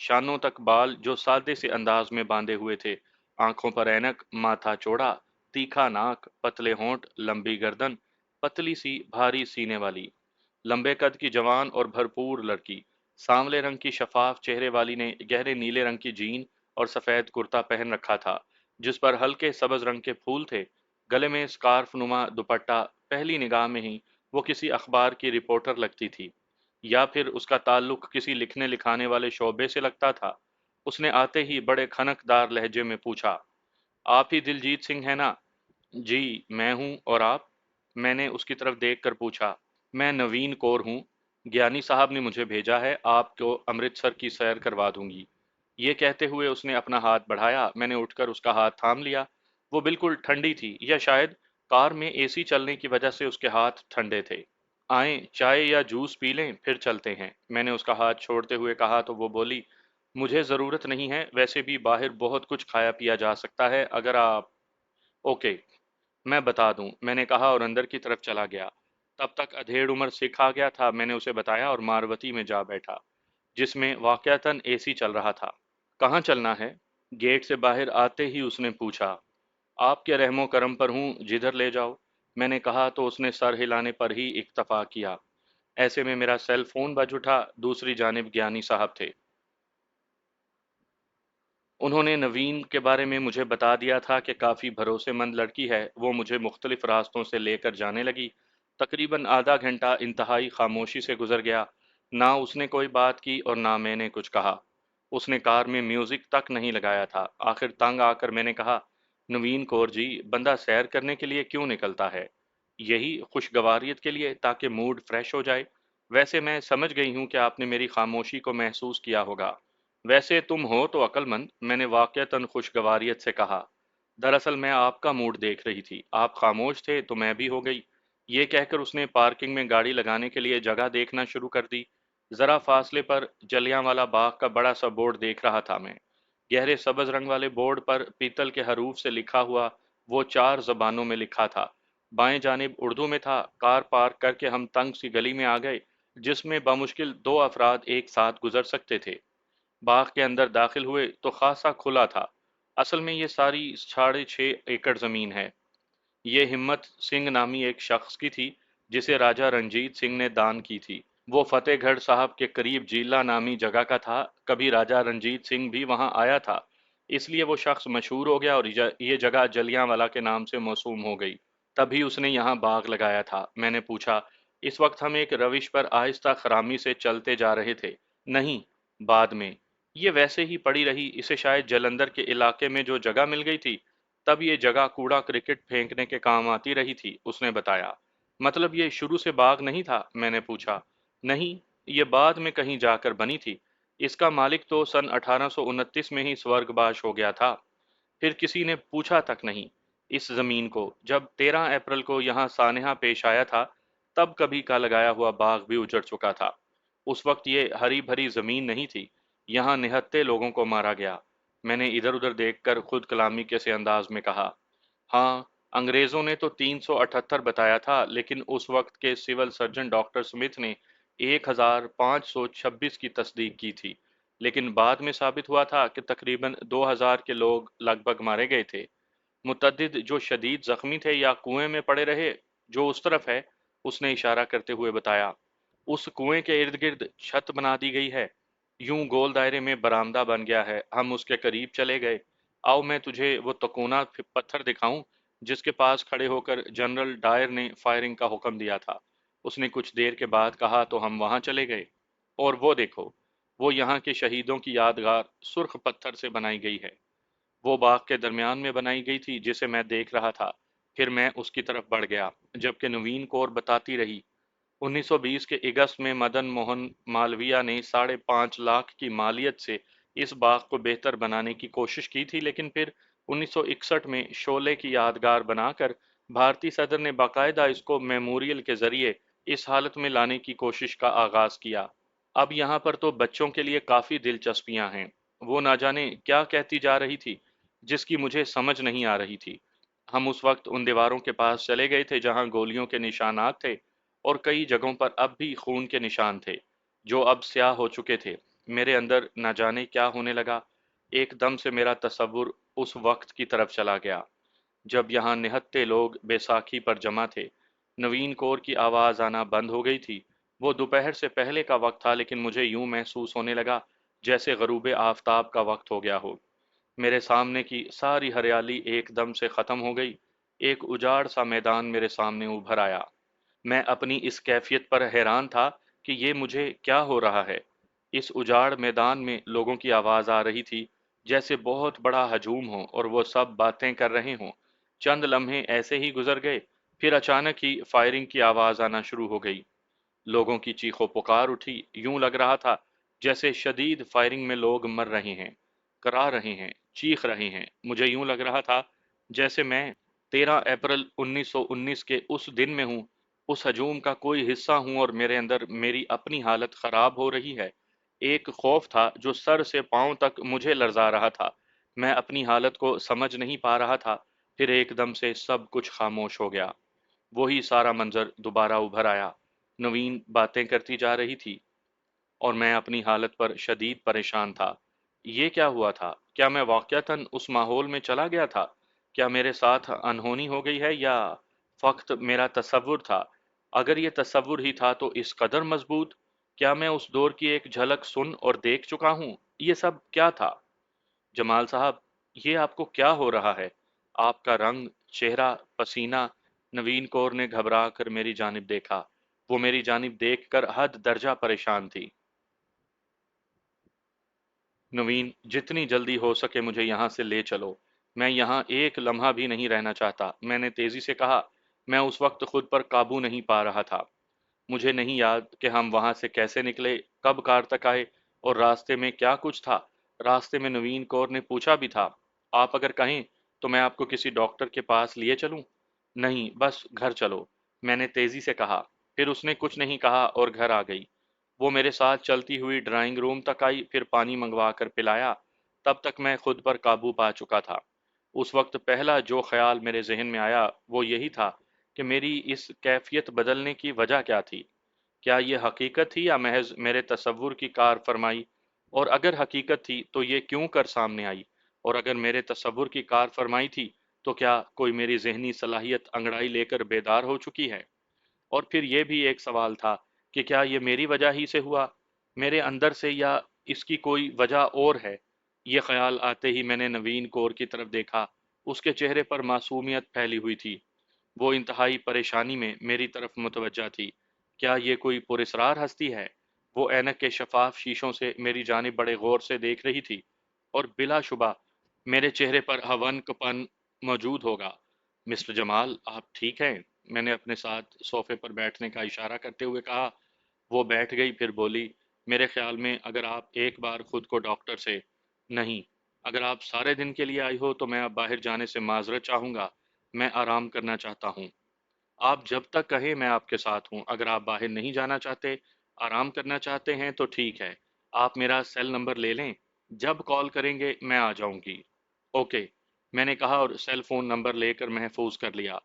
शानों तक बाल जो सादे से अंदाज में बांधे हुए थे, आंखों पर ऐनक, माथा चौड़ा, तीखा नाक, पतले होंठ, लंबी गर्दन, पतली सी भारी सीने वाली, लंबे कद की जवान और भरपूर लड़की। सांवले रंग की शफाफ चेहरे वाली ने गहरे नीले रंग की जीन और सफेद कुर्ता पहन रखा था जिस पर हल्के सब्ज रंग के फूल थे। गले में स्कार्फ नुमा दुपट्टा। पहली निगाह में ही वो किसी अखबार की रिपोर्टर लगती थी, या फिर उसका ताल्लुक किसी लिखने लिखाने वाले शोबे से लगता था। उसने आते ही बड़े खनकदार लहजे में पूछा, आप ही दिलजीत सिंह है ना? जी, मैं हूँ, और आप? मैंने उसकी तरफ देखकर पूछा। मैं नवीन कौर हूँ। ज्ञानी साहब ने मुझे भेजा है, आपको अमृतसर की सैर करवा दूंगी। ये कहते हुए उसने अपना हाथ बढ़ाया। मैंने उठकर उसका हाथ थाम लिया। वो बिल्कुल ठंडी थी, या शायद कार में एसी चलने की वजह से उसके हाथ ठंडे थे। आएं, चाय या जूस पी लें, फिर चलते हैं, मैंने उसका हाथ छोड़ते हुए कहा तो वो बोली, मुझे ज़रूरत नहीं है, वैसे भी बाहर बहुत कुछ खाया पिया जा सकता है, अगर आप। ओके, मैं बता दूं, मैंने कहा और अंदर की तरफ चला गया। तब तक अधेड़ उम्र सिख आ गया था। मैंने उसे बताया और मारवती में जा बैठा जिसमें वाकयातन एसी चल रहा था। कहाँ चलना है? गेट से बाहर आते ही उसने पूछा। आपके रहमो करम पर हूँ, जिधर ले जाओ। मैंने कहा तो उसने सर हिलाने पर ही इक्तफा किया। ऐसे में मेरा सेल फोन बज उठा। दूसरी जानिब ज्ञानी साहब थे। उन्होंने नवीन के बारे में मुझे बता दिया था कि काफ़ी भरोसेमंद लड़की है। वो मुझे मुख्तलिफ रास्तों से लेकर जाने लगी। तकरीबन आधा घंटा इंतहाई खामोशी से गुजर गया। ना उसने कोई बात की और ना मैंने कुछ कहा। उसने कार में म्यूज़िक तक नहीं लगाया था। आखिर तंग आकर मैंने कहा, नवीन कौर जी, बंदा सैर करने के लिए क्यों निकलता है? यही खुशगवारियत के लिए, ताकि मूड फ्रेश हो जाए। वैसे मैं समझ गई हूँ कि आपने मेरी खामोशी को महसूस किया होगा। वैसे तुम हो तो अक्लमंद, मैंने वाकयातन खुशगवारियत से कहा। दरअसल मैं आपका मूड देख रही थी। आप खामोश थे तो मैं भी हो गई। ये कहकर उसने पार्किंग में गाड़ी लगाने के लिए जगह देखना शुरू कर दी। जरा फासले पर जलियांवाला बाग का बड़ा सा बोर्ड देख रहा था मैं। गहरे सब्ज रंग वाले बोर्ड पर पीतल के हरूफ से लिखा हुआ, वो 4 जबानों में लिखा था। बाएं जानिब उर्दू में था। कार पार्क करके हम तंग सी गली में आ गए, जिसमें बमुश्किल 2 अफराद एक साथ गुजर सकते थे। बाग के अंदर दाखिल हुए तो खासा खुला था। असल में ये सारी 6.5 एकड़ जमीन है। ये हिम्मत सिंह नामी एक शख्स की थी, जिसे राजा रंजीत सिंह ने दान की थी। वो फतेहगढ़ साहब के करीब जीला नामी जगह का था। कभी राजा रंजीत सिंह भी वहां आया था, इसलिए वो शख्स मशहूर हो गया और ये जगह जलियांवाला के नाम से मौसूम हो गई। तभी उसने यहाँ बाग लगाया था। मैंने पूछा। इस वक्त हम एक रविश पर आहिस्ता खरामी से चलते जा रहे थे। नहीं, बाद में। ये वैसे ही पड़ी रही। इसे शायद जलंधर के इलाके में जो जगह मिल गई थी, तब ये जगह कूड़ा क्रिकेट फेंकने के काम आती रही थी, उसने बताया। मतलब ये शुरू से बाग नहीं था? मैंने पूछा। नहीं, ये बाद में कहीं जाकर बनी थी। इसका मालिक तो सन 1829 में ही स्वर्गवास हो गया था। फिर किसी ने पूछा तक नहीं। इस जमीन को जब 13 अप्रैल को यहाँ सानेहा पेश आया था, तब कभी का लगाया हुआ बाग भी उजड़ चुका था। उस वक्त ये हरी भरी जमीन नहीं थी। यहाँ निहत्थे लोगों को मारा गया। मैंने इधर उधर देखकर खुद कलामी के से अंदाज में कहा। हाँ, अंग्रेजों ने तो 378 बताया था, लेकिन उस वक्त के सिविल सर्जन डॉक्टर स्मिथ ने 1526 की तस्दीक की थी। लेकिन बाद में साबित हुआ था कि तकरीबन 2000 के लोग लगभग मारे गए थे। मुतअद्दिद जो शदीद जख्मी थे या कुएं में पड़े रहे, जो उस तरफ है, उसने इशारा करते हुए बताया। उस कुएं के इर्द गिर्द छत बना दी गई है। यूं गोल दायरे में बरामदा बन गया है। हम उसके करीब चले गए। आओ मैं तुझे वो तकोना पत्थर दिखाऊं, जिसके पास खड़े होकर जनरल डायर ने फायरिंग का हुक्म दिया था। उसने कुछ देर के बाद कहा तो हम वहां चले गए। और वो देखो, वो यहाँ के शहीदों की यादगार सुर्ख पत्थर से बनाई गई है। वो बाग के दरमियान में बनाई गई थी, जिसे मैं देख रहा था। फिर मैं उसकी तरफ बढ़ गया, जबकि नवीन कौर बताती रही। 1920 के अगस्त में मदन मोहन मालवीय ने 5.5 लाख की मालियत से इस बाग को बेहतर बनाने की कोशिश की थी, लेकिन फिर 1961 में शोले की यादगार बनाकर भारतीय सदर ने बाकायदा इसको मेमोरियल के जरिए इस हालत में लाने की कोशिश का आगाज किया। अब यहाँ पर तो बच्चों के लिए काफी दिलचस्पियां हैं। वो ना जाने क्या कहती जा रही थी, जिसकी मुझे समझ नहीं आ रही थी। हम उस वक्त उन दीवारों के पास चले गए थे जहां गोलियों के निशानात थे, और कई जगहों पर अब भी खून के निशान थे, जो अब स्याह हो चुके थे। मेरे अंदर न जाने क्या होने लगा। एकदम से मेरा तसव्वुर उस वक्त की तरफ चला गया, जब यहाँ निहत्थे लोग बैसाखी पर जमा थे। नवीन कौर की आवाज़ आना बंद हो गई थी। वो दोपहर से पहले का वक्त था, लेकिन मुझे यूं महसूस होने लगा जैसे गरूब आफताब का वक्त हो गया हो। मेरे सामने की सारी हरियाली एकदम से खत्म हो गई। एक उजाड़ सा मैदान मेरे सामने उभर आया। मैं अपनी इस कैफियत पर हैरान था कि ये मुझे क्या हो रहा है। इस उजाड़ मैदान में लोगों की आवाज़ आ रही थी, जैसे बहुत बड़ा हजूम हो और वो सब बातें कर रहे हों। चंद लम्हे ऐसे ही गुजर गए, फिर अचानक ही फायरिंग की आवाज़ आना शुरू हो गई। लोगों की चीखों पुकार उठी। यूं लग रहा था जैसे शदीद फायरिंग में लोग मर रहे हैं, करा रहे हैं, चीख रहे हैं। मुझे यूं लग रहा था जैसे मैं 13 अप्रैल 1919 के उस दिन में हूँ, उस हजूम का कोई हिस्सा हूँ, और मेरे अंदर मेरी अपनी हालत खराब हो रही है। एक खौफ था जो सर से पांव तक मुझे लरजा रहा था। मैं अपनी हालत को समझ नहीं पा रहा था। फिर एकदम से सब कुछ खामोश हो गया। वही सारा मंजर दोबारा उभर आया। नवीन बातें करती जा रही थी और मैं अपनी हालत पर शदीद परेशान था। ये क्या हुआ था? क्या मैं वाकयातन उस माहौल में चला गया था? क्या मेरे साथ अनहोनी हो गई है, या फक्त मेरा तसव्वुर था। अगर ये तसव्वुर ही था तो इस कदर मजबूत। क्या मैं उस दौर की एक झलक सुन और देख चुका हूँ? ये सब क्या था? जमाल साहब, ये आपको क्या हो रहा है? आपका रंग, चेहरा, पसीना। नवीन कौर ने घबरा कर मेरी जानिब देखा। वो मेरी जानिब देखकर हद दर्जा परेशान थी। नवीन, जितनी जल्दी हो सके मुझे यहाँ से ले चलो। मैं यहाँ एक लम्हा भी नहीं रहना चाहता, मैंने तेजी से कहा। मैं उस वक्त खुद पर काबू नहीं पा रहा था। मुझे नहीं याद कि हम वहां से कैसे निकले, कब कार तक आए, और रास्ते में क्या कुछ था। रास्ते में नवीन कौर ने पूछा भी था, आप अगर कहें तो मैं आपको किसी डॉक्टर के पास लिए चलूं? नहीं, बस घर चलो, मैंने तेजी से कहा। फिर उसने कुछ नहीं कहा और घर आ गई। वो मेरे साथ चलती हुई ड्राइंग रूम तक आई, फिर पानी मंगवा कर पिलाया। तब तक मैं खुद पर काबू पा चुका था। उस वक्त पहला जो ख्याल मेरे जहन में आया वो यही था कि मेरी इस कैफियत बदलने की वजह क्या थी। क्या ये हकीकत थी या महज मेरे तसव्वुर की कार फरमाई? और अगर हकीकत थी तो ये क्यों कर सामने आई? और अगर मेरे तसव्वुर की कार फरमाई थी तो क्या कोई मेरी जहनी सलाहियत अंगड़ाई लेकर बेदार हो चुकी है? और फिर ये भी एक सवाल था कि क्या ये मेरी वजह ही से हुआ, मेरे अंदर से, या इसकी कोई वजह और है? ये ख्याल आते ही मैंने नवीन कौर की तरफ देखा। उसके चेहरे पर मासूमियत फैली हुई थी। वो इंतहाई परेशानी में मेरी तरफ मुतवज्जा थी। क्या ये कोई पुरस्रार हस्ती है? वो ऐनक के शफाफ शीशों से मेरी जानिब बड़े गौर से देख रही थी, और बिलाशुबा मेरे चेहरे पर हवनकपन मौजूद होगा। मिस्टर जमाल, आप ठीक हैं? मैंने अपने साथ सोफे पर बैठने का इशारा करते हुए कहा। वो बैठ गई, फिर बोली, मेरे ख्याल में अगर आप एक बार खुद को डॉक्टर से। नहीं, अगर आप सारे दिन के लिए आई हो तो मैं अब बाहर जाने से माजरत चाहूँगा। मैं आराम करना चाहता हूँ। आप जब तक कहें मैं आपके साथ हूँ। अगर आप बाहर नहीं जाना चाहते, आराम करना चाहते हैं तो ठीक है। आप मेरा सेल नंबर ले लें, जब कॉल करेंगे मैं आ जाऊंगी। ओके, मैंने कहा और सेल फोन नंबर लेकर महफूज कर लिया।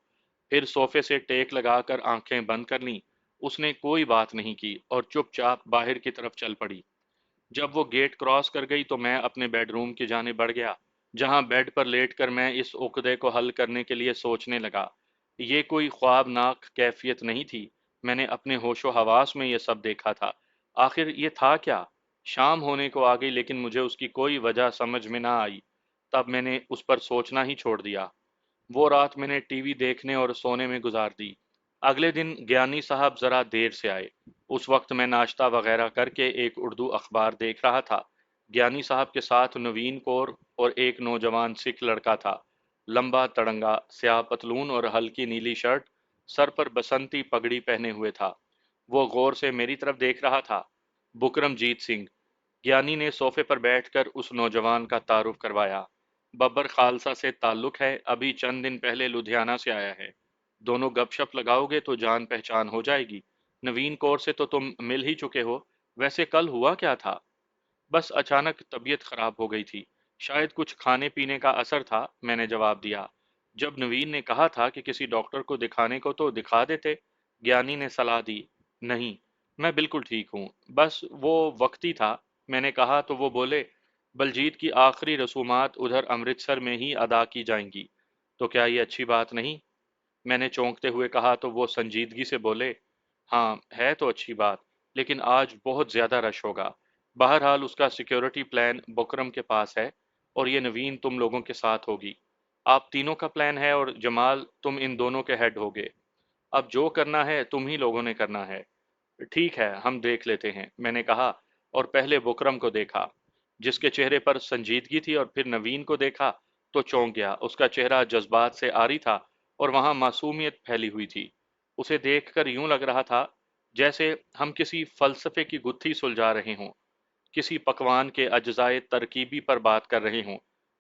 फिर सोफे से टेक लगाकर आंखें बंद कर लीं। उसने कोई बात नहीं की और चुपचाप बाहर की तरफ चल पड़ी। जब वो गेट क्रॉस कर गई तो मैं अपने बेडरूम की जाने बढ़ गया, जहां बेड पर लेटकर मैं इस उकदे को हल करने के लिए सोचने लगा। ये कोई ख्वाबनाक कैफियत नहीं थी। मैंने अपने होशो हवास में ये सब देखा था। आखिर ये था क्या? शाम होने को आ गई लेकिन मुझे उसकी कोई वजह समझ में ना आई। तब मैंने उस पर सोचना ही छोड़ दिया। वो रात मैंने टीवी देखने और सोने में गुजार दी। अगले दिन ज्ञानी साहब जरा देर से आए। उस वक्त मैं नाश्ता वगैरह करके एक उर्दू अखबार देख रहा था। ज्ञानी साहब के साथ नवीन कौर और एक नौजवान सिख लड़का था। लंबा तड़ंगा, स्याह पतलून और हल्की नीली शर्ट, सर पर बसंती पगड़ी पहने हुए था। वो गौर से मेरी तरफ देख रहा था। बुकरमजीत सिंह। ज्ञानी ने सोफे पर बैठकर उस नौजवान का तारुफ करवाया। बब्बर खालसा से ताल्लुक है, अभी चंद दिन पहले लुधियाना से आया है। दोनों गपशप लगाओगे तो जान पहचान हो जाएगी। नवीन कौर से तो तुम मिल ही चुके हो। वैसे कल हुआ क्या था? बस अचानक तबीयत खराब हो गई थी। शायद कुछ खाने पीने का असर था, मैंने जवाब दिया। जब नवीन ने कहा था कि किसी डॉक्टर को दिखाने को तो दिखा देते, ज्ञानी ने सलाह दी। नहीं, मैं बिल्कुल ठीक हूँ, बस वो वक्ती था। मैंने कहा तो वो बोले, बलजीत की आखिरी रसूमात उधर अमृतसर में ही अदा की जाएंगी। तो क्या ये अच्छी बात नहीं? मैंने चौंकते हुए कहा तो वो संजीदगी से बोले, हाँ है तो अच्छी बात, लेकिन आज बहुत ज़्यादा रश होगा। बहरहाल उसका सिक्योरिटी प्लान बुकरम के पास है, और ये नवीन तुम लोगों के साथ होगी। आप तीनों का प्लान है और जमाल तुम इन दोनों के हेड होगे। अब जो करना है तुम ही लोगों ने करना है। ठीक है, हम देख लेते हैं, मैंने कहा, और पहले बुकरम को देखा, जिसके चेहरे पर संजीदगी थी, और फिर नवीन को देखा तो चौंक गया। उसका चेहरा जज्बात से आरी था और वहां मासूमियत फैली हुई थी। उसे देखकर यूं लग रहा था जैसे हम किसी फलसफे की गुत्थी सुलझा रहे हों, किसी पकवान के अज्जाए तरकीबी पर बात कर रहे हों।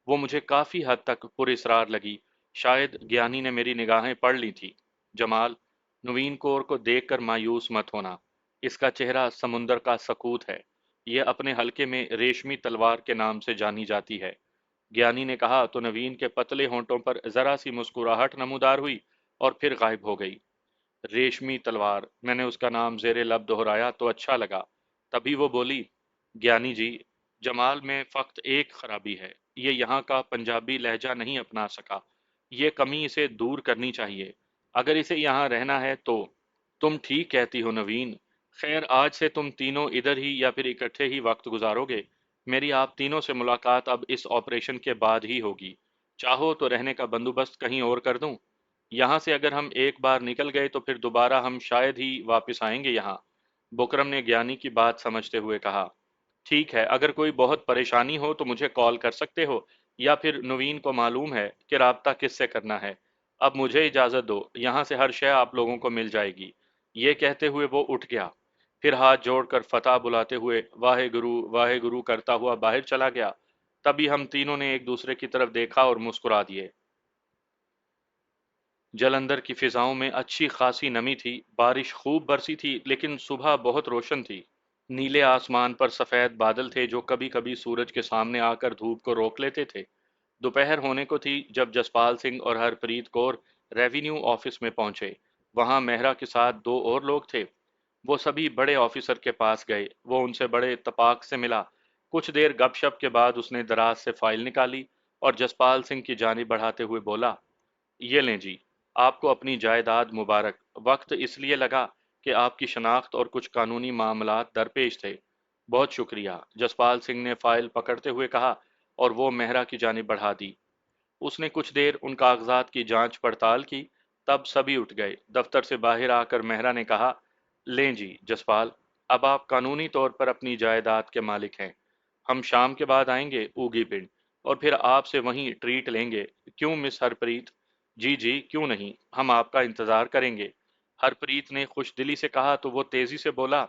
वो मुझे काफी हद तक पुरस्रार लगी। शायद ज्ञानी ने मेरी निगाहें पढ़ ली थी। जमाल, नवीन कौर को देखकर मायूस मत होना। इसका चेहरा समुंदर का सकूत है। ये अपने हल्के में रेशमी तलवार के नाम से जानी जाती है। ज्ञानी ने कहा तो नवीन के पतले होंठों पर जरा सी मुस्कुराहट नमूदार हुई और फिर गायब हो गई। रेशमी तलवार, मैंने उसका नाम जेरे लब दोहराया तो अच्छा लगा। तभी वो बोली, ज्ञानी जी, जमाल में फक्त एक खराबी है, ये यहाँ का पंजाबी लहजा नहीं अपना सका। ये कमी इसे दूर करनी चाहिए। अगर इसे यहाँ रहना है तो। तुम ठीक कहती हो नवीन। खैर, आज से तुम तीनों इधर ही या फिर इकट्ठे ही वक्त गुजारोगे। मेरी आप तीनों से मुलाकात अब इस ऑपरेशन के बाद ही होगी। चाहो तो रहने का बंदोबस्त कहीं और कर दूं। यहाँ से अगर हम एक बार निकल गए तो फिर दोबारा हम शायद ही वापस आएंगे यहाँ। बुकरम ने ज्ञानी की बात समझते हुए कहा। ठीक है, अगर कोई बहुत परेशानी हो तो मुझे कॉल कर सकते हो, या फिर नवीन को मालूम है कि राब्ता किससे करना है। अब मुझे इजाज़त दो, यहाँ से हर शय आप लोगों को मिल जाएगी। ये कहते हुए वो उठ गया। फिर हाथ जोड़कर फतह बुलाते हुए वाहे गुरु करता हुआ बाहर चला गया। तभी हम तीनों ने एक दूसरे की तरफ देखा और मुस्कुरा दिए। जलंधर की फिजाओं में अच्छी खासी नमी थी। बारिश खूब बरसी थी, लेकिन सुबह बहुत रोशन थी। नीले आसमान पर सफेद बादल थे जो कभी कभी सूरज के सामने आकर धूप को रोक लेते थे। दोपहर होने को थी जब जसपाल सिंह और हरप्रीत कौर रेवेन्यू ऑफिस में पहुंचे। वहां मेहरा के साथ दो और लोग थे। वो सभी बड़े ऑफिसर के पास गए। वो उनसे बड़े तपाक से मिला। कुछ देर गपशप के बाद उसने दराज से फाइल निकाली और जसपाल सिंह की जानिब बढ़ाते हुए बोला, ये लें जी, आपको अपनी जायदाद मुबारक। वक्त इसलिए लगा कि आपकी शनाख्त और कुछ कानूनी मामलात दरपेश थे। बहुत शुक्रिया, जसपाल सिंह ने फाइल पकड़ते हुए कहा और वो मेहरा की जानिब बढ़ा दी। उसने कुछ देर उन कागजात की जांच पड़ताल की। तब सभी उठ गए। दफ्तर से बाहर आकर मेहरा ने कहा, लें जी जसपाल, अब आप कानूनी तौर पर अपनी जायदाद के मालिक हैं। हम शाम के बाद आएंगे ऊगी पिंड, और फिर आपसे वहीं ट्रीट लेंगे। क्यों मिस हरप्रीत? जी जी, क्यों नहीं, हम आपका इंतजार करेंगे। हरप्रीत ने खुशदिली से कहा तो वो तेजी से बोला,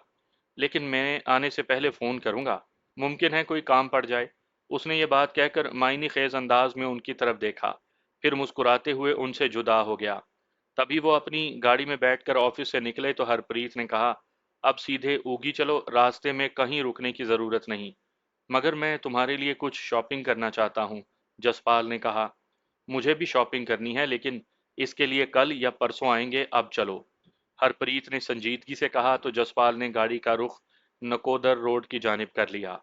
लेकिन मैं आने से पहले फोन करूंगा। मुमकिन है कोई काम पड़ जाए। उसने ये बात कहकर मायनी खेज अंदाज में उनकी तरफ देखा, फिर मुस्कुराते हुए उनसे जुदा हो गया। तभी वो अपनी गाड़ी में बैठकर ऑफिस से निकले तो हरप्रीत ने कहा, अब सीधे ऊगी चलो, रास्ते में कहीं रुकने की जरूरत नहीं। मगर मैं तुम्हारे लिए कुछ शॉपिंग करना चाहता हूँ। जसपाल ने कहा, मुझे भी शॉपिंग करनी है, लेकिन इसके लिए कल या परसों आएंगे, अब चलो। हरप्रीत ने संजीदगी से कहा तो जसपाल ने गाड़ी का रुख नकोदर रोड की जानिब कर लिया।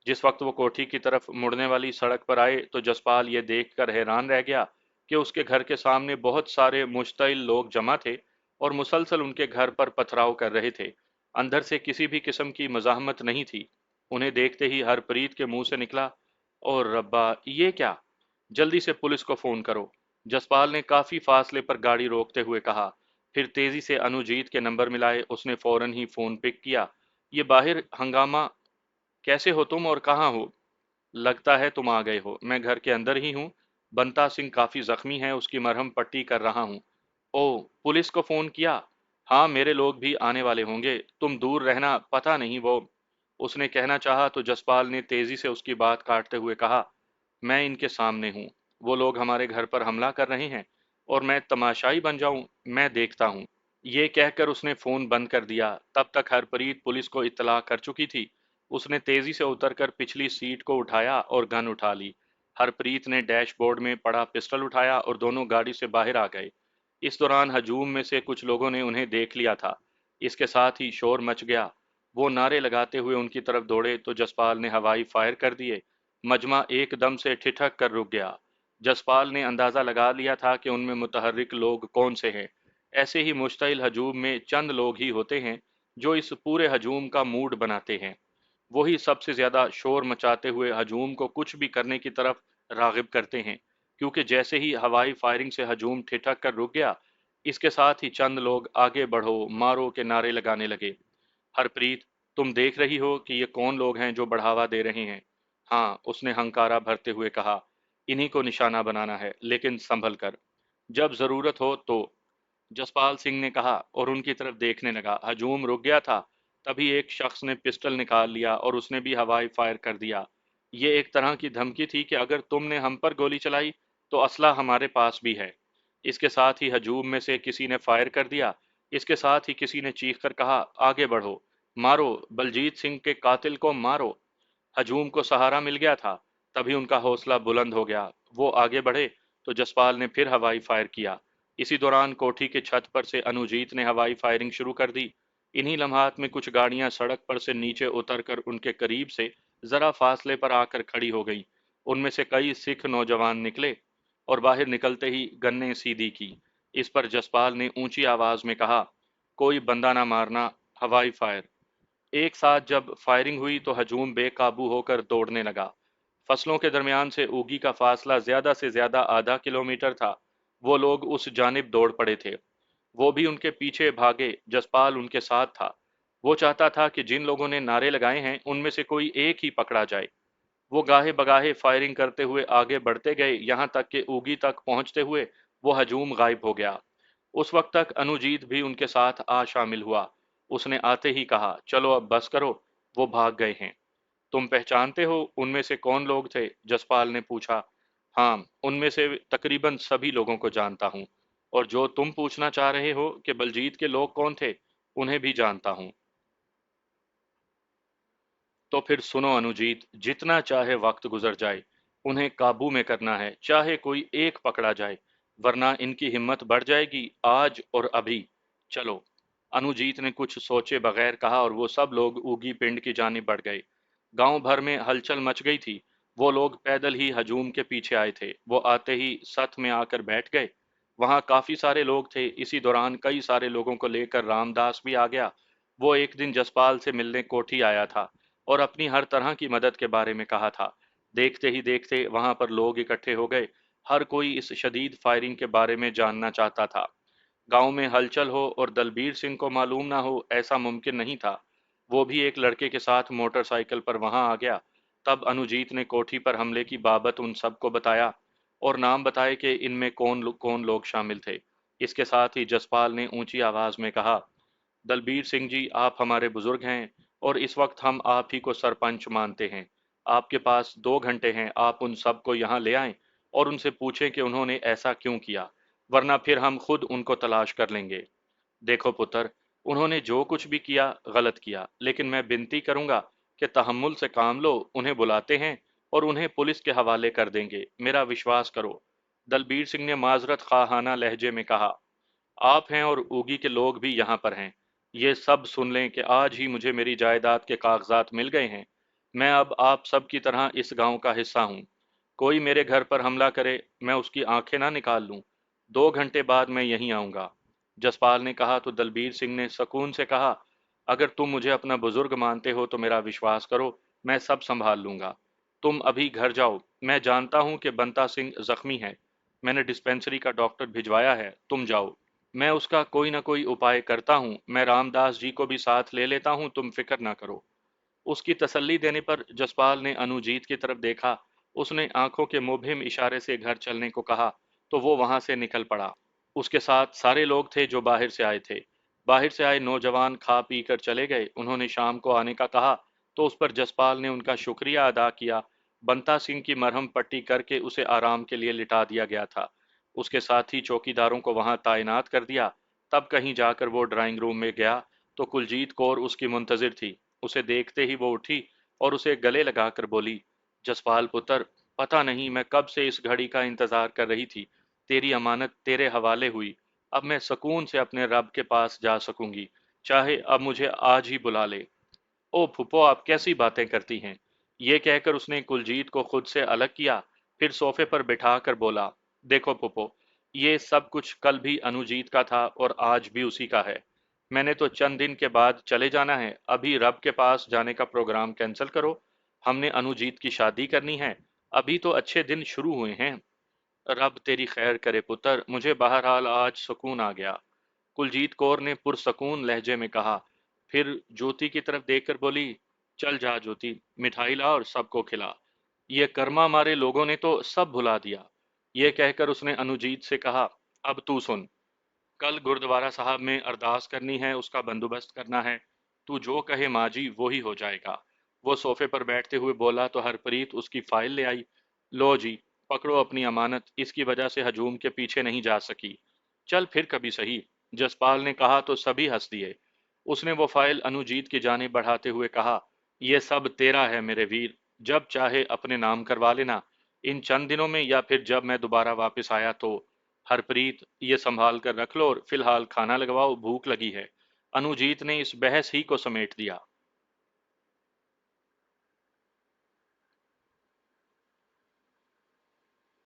जिस वक्त वो कोठी की तरफ मुड़ने वाली सड़क पर आए तो जसपाल ये देखकर हैरान रह गया कि उसके घर के सामने बहुत सारे मुश्तइल लोग जमा थे और मुसलसल उनके घर पर पथराव कर रहे थे। अंदर से किसी भी किस्म की मज़ाहमत नहीं थी। उन्हें देखते ही हरप्रीत के मुंह से निकला, और रब्बा, ये क्या? जल्दी से पुलिस को फोन करो। जसपाल ने काफी फासले पर गाड़ी रोकते हुए कहा। फिर तेजी से अनुजीत के नंबर मिलाए। उसने फौरन ही फोन पिक किया। ये बाहर हंगामा, कैसे हो तुम और कहाँ हो? लगता है तुम आ गए हो। मैं घर के अंदर ही हूँ। बंता सिंह काफी जख्मी है, उसकी मरहम पट्टी कर रहा हूँ। ओ, पुलिस को फोन किया? हाँ, मेरे लोग भी आने वाले होंगे, तुम दूर रहना, पता नहीं वो। उसने कहना चाहा तो जसपाल ने तेजी से उसकी बात काटते हुए कहा, मैं इनके सामने हूँ। वो लोग हमारे घर पर हमला कर रहे हैं और मैं तमाशाई बन जाऊं? मैं देखता हूँ। ये कहकर उसने फोन बंद कर दिया। तब तक हरप्रीत पुलिस को इत्तला कर चुकी थी। उसने तेजी से उतरकर पिछली सीट को उठाया और गन उठा ली। हरप्रीत ने डैशबोर्ड में पड़ा पिस्टल उठाया और दोनों गाड़ी से बाहर आ गए। इस दौरान हजूम में से कुछ लोगों ने उन्हें देख लिया था। इसके साथ ही शोर मच गया। वो नारे लगाते हुए उनकी तरफ दौड़े तो जसपाल ने हवाई फायर कर दिए। मजमा एकदम से ठिठक कर रुक गया। जसपाल ने अंदाजा लगा लिया था कि उनमें मुतहर्रिक लोग कौन से हैं। ऐसे ही मुश्तइल हजूम में चंद लोग ही होते हैं जो इस पूरे हजूम का मूड बनाते हैं। वही सबसे ज्यादा शोर मचाते हुए हजूम को कुछ भी करने की तरफ रागिब करते हैं। क्योंकि जैसे ही हवाई फायरिंग से हजूम ठिठक कर रुक गया, इसके साथ ही चंद लोग आगे बढ़ो मारो के नारे लगाने लगे। हरप्रीत, तुम देख रही हो कि ये कौन लोग हैं जो बढ़ावा दे रहे हैं? हाँ, उसने हंकारा भरते हुए कहा। इन्हीं को निशाना बनाना है, लेकिन संभल कर। जब जरूरत हो तो। जसपाल सिंह ने कहा और उनकी तरफ देखने लगा। हजूम रुक गया था। तभी एक शख्स ने पिस्टल निकाल लिया और उसने भी हवाई फायर कर दिया। ये एक तरह की धमकी थी कि अगर तुमने हम पर गोली चलाई तो असला हमारे पास भी है। इसके साथ ही हजूम में से किसी ने फायर कर दिया। इसके साथ ही किसी ने चीख कर कहा, आगे बढ़ो, मारो, बलजीत सिंह के कातिल को मारो। हजूम को सहारा मिल गया था। तभी उनका हौसला बुलंद हो गया। वो आगे बढ़े तो जसपाल ने फिर हवाई फायर किया। इसी दौरान कोठी के छत पर से अनुजीत ने हवाई फायरिंग शुरू कर दी। इन्हीं लम्हात में कुछ गाड़ियां सड़क पर से नीचे उतरकर उनके करीब से जरा फासले पर आकर खड़ी हो गईं। उनमें से कई सिख नौजवान निकले और बाहर निकलते ही गन्ने सीधी की। इस पर जसपाल ने ऊंची आवाज में कहा, कोई बंदा ना मारना, हवाई फायर। एक साथ जब फायरिंग हुई तो हजूम बेकाबू होकर दौड़ने लगा। फसलों के दरमियान से ऊगी का फासला ज्यादा से ज्यादा आधा किलोमीटर था। वो लोग उस जानिब दौड़ पड़े थे। वो भी उनके पीछे भागे। जसपाल उनके साथ था। वो चाहता था कि जिन लोगों ने नारे लगाए हैं उनमें से कोई एक ही पकड़ा जाए। वो गाहे बगाहे फायरिंग करते हुए आगे बढ़ते गए, यहां तक कि ऊगी तक पहुंचते हुए वो हजूम गायब हो गया। उस वक्त तक अनुजीत भी उनके साथ आ शामिल हुआ। उसने आते ही कहा, चलो अब बस करो, वो भाग गए हैं। तुम पहचानते हो उनमें से कौन लोग थे? जसपाल ने पूछा। हाँ, उनमें से तकरीबन सभी लोगों को जानता हूँ। और जो तुम पूछना चाह रहे हो कि बलजीत के लोग कौन थे, उन्हें भी जानता हूँ। तो फिर सुनो अनुजीत, जितना चाहे वक्त गुजर जाए, उन्हें काबू में करना है, चाहे कोई एक पकड़ा जाए, वरना इनकी हिम्मत बढ़ जाएगी आज और अभी। चलो। अनुजीत ने कुछ सोचे बगैर कहा और वो सब लोग ऊगी पिंड की जानिब बढ़ गए। गांव भर में हलचल मच गई थी। वो लोग पैदल ही हजूम के पीछे आए थे। वो आते ही सथ में आकर बैठ गए। वहां काफी सारे लोग थे। इसी दौरान कई सारे लोगों को लेकर रामदास भी आ गया। वो एक दिन जसपाल से मिलने कोठी आया था और अपनी हर तरह की मदद के बारे में कहा था। देखते ही देखते वहां पर लोग इकट्ठे हो गए। हर कोई इस शदीद फायरिंग के बारे में जानना चाहता था। गांव में हलचल हो और दलबीर सिंह को मालूम ना हो, ऐसा मुमकिन नहीं था। वो भी एक लड़के के साथ मोटरसाइकिल पर वहां आ गया। तब अनुजीत ने कोठी पर हमले की बाबत उन सबको बताया और नाम बताए कि इनमें कौन लोग शामिल थे। इसके साथ ही जसपाल ने ऊंची आवाज में कहा, दलबीर सिंह जी, आप हमारे बुजुर्ग हैं और इस वक्त हम आप ही को सरपंच मानते हैं। आपके पास 2 घंटे हैं, आप उन सबको यहाँ ले आएं और उनसे पूछें कि उन्होंने ऐसा क्यों किया, वरना फिर हम खुद उनको तलाश कर लेंगे। देखो पुत्र, उन्होंने जो कुछ भी किया गलत किया, लेकिन मैं विनती करूंगा कि तहम्मुल से काम लो। उन्हें बुलाते हैं और उन्हें पुलिस के हवाले कर देंगे, मेरा विश्वास करो। दलबीर सिंह ने माजरत खाहाना लहजे में कहा, आप हैं और ऊगी के लोग भी यहाँ पर हैं। ये सब सुन लें कि आज ही मुझे मेरी जायदाद के कागजात मिल गए हैं। मैं अब आप सब की तरह इस गांव का हिस्सा हूँ। कोई मेरे घर पर हमला करे, मैं उसकी आंखें ना निकाल लूं। 2 घंटे बाद मैं यहीं आऊंगा। जसपाल ने कहा तो दलबीर सिंह ने सुकून से कहा, अगर तुम मुझे अपना बुजुर्ग मानते हो तो मेरा विश्वास करो, मैं सब संभाल लूंगा। तुम अभी घर जाओ। मैं जानता हूं कि बंता सिंह जख्मी है। मैंने डिस्पेंसरी का डॉक्टर भिजवाया है, तुम जाओ। मैं उसका कोई ना कोई उपाय करता हूँ। मैं रामदास जी को भी साथ ले लेता हूँ, तुम फिक्र ना करो। उसकी तसल्ली देने पर जसपाल ने अनुजीत की तरफ देखा। उसने आंखों के मुबहिम इशारे से घर चलने को कहा तो वो वहां से निकल पड़ा। उसके साथ सारे लोग थे जो बाहर से आए थे। बाहर से आए नौजवान खा पी कर चले गए। उन्होंने शाम को आने का कहा तो उस पर जसपाल ने उनका शुक्रिया अदा किया। बंता सिंह की मरहम पट्टी करके उसे आराम के लिए लिटा दिया गया था। उसके साथ ही चौकीदारों को वहां तैनात कर दिया। तब कहीं जाकर वो ड्राइंग रूम में गया तो कुलजीत कौर उसकी मुंतजिर थी। उसे देखते ही वो उठी और उसे गले लगाकर बोली, जसपाल पुत्र, पता नहीं मैं कब से इस घड़ी का इंतजार कर रही थी। तेरी अमानत तेरे हवाले हुई। अब मैं सुकून से अपने रब के पास जा सकूंगी, चाहे अब मुझे आज ही बुला ले। ओ फूफो, आप कैसी बातें करती हैं? ये कहकर उसने कुलजीत को खुद से अलग किया। फिर सोफे पर बिठा कर बोला, देखो फूफो, ये सब कुछ कल भी अनुजीत का था और आज भी उसी का है। मैंने तो चंद दिन के बाद चले जाना है। अभी रब के पास जाने का प्रोग्राम कैंसिल करो। हमने अनुजीत की शादी करनी है। अभी तो अच्छे दिन शुरू हुए हैं। रब तेरी खैर करे पुत्र, मुझे बहरहाल आज सुकून आ गया। कुलजीत कौर ने पुरसकून लहजे में कहा। फिर ज्योति की तरफ देखकर बोली, चल जा ज्योति, मिठाई ला और सबको खिला। ये कर्मा मारे लोगों ने तो सब भुला दिया। ये कहकर उसने अनुजीत से कहा, अब तू सुन। कल गुरुद्वारा साहब में अरदास करनी है, उसका बंदोबस्त करना है। तू जो कहे माँ जी वो ही हो जाएगा। वो सोफे पर बैठते हुए बोला तो हरप्रीत उसकी फाइल ले आई। लो जी, पकड़ो अपनी अमानत, इसकी वजह से हजूम के पीछे नहीं जा सकी। चल फिर कभी सही, जसपाल ने कहा तो सभी हंस दिए। उसने वो फाइल अनुजीत की जानिब बढ़ाते हुए कहा, यह सब तेरा है मेरे वीर, जब चाहे अपने नाम करवा लेना, इन चंद दिनों में या फिर जब मैं दोबारा वापस आया तो। हरप्रीत, ये संभाल कर रख लो और फिलहाल खाना लगवाओ, भूख लगी है। अनुजीत ने इस बहस ही को समेट दिया।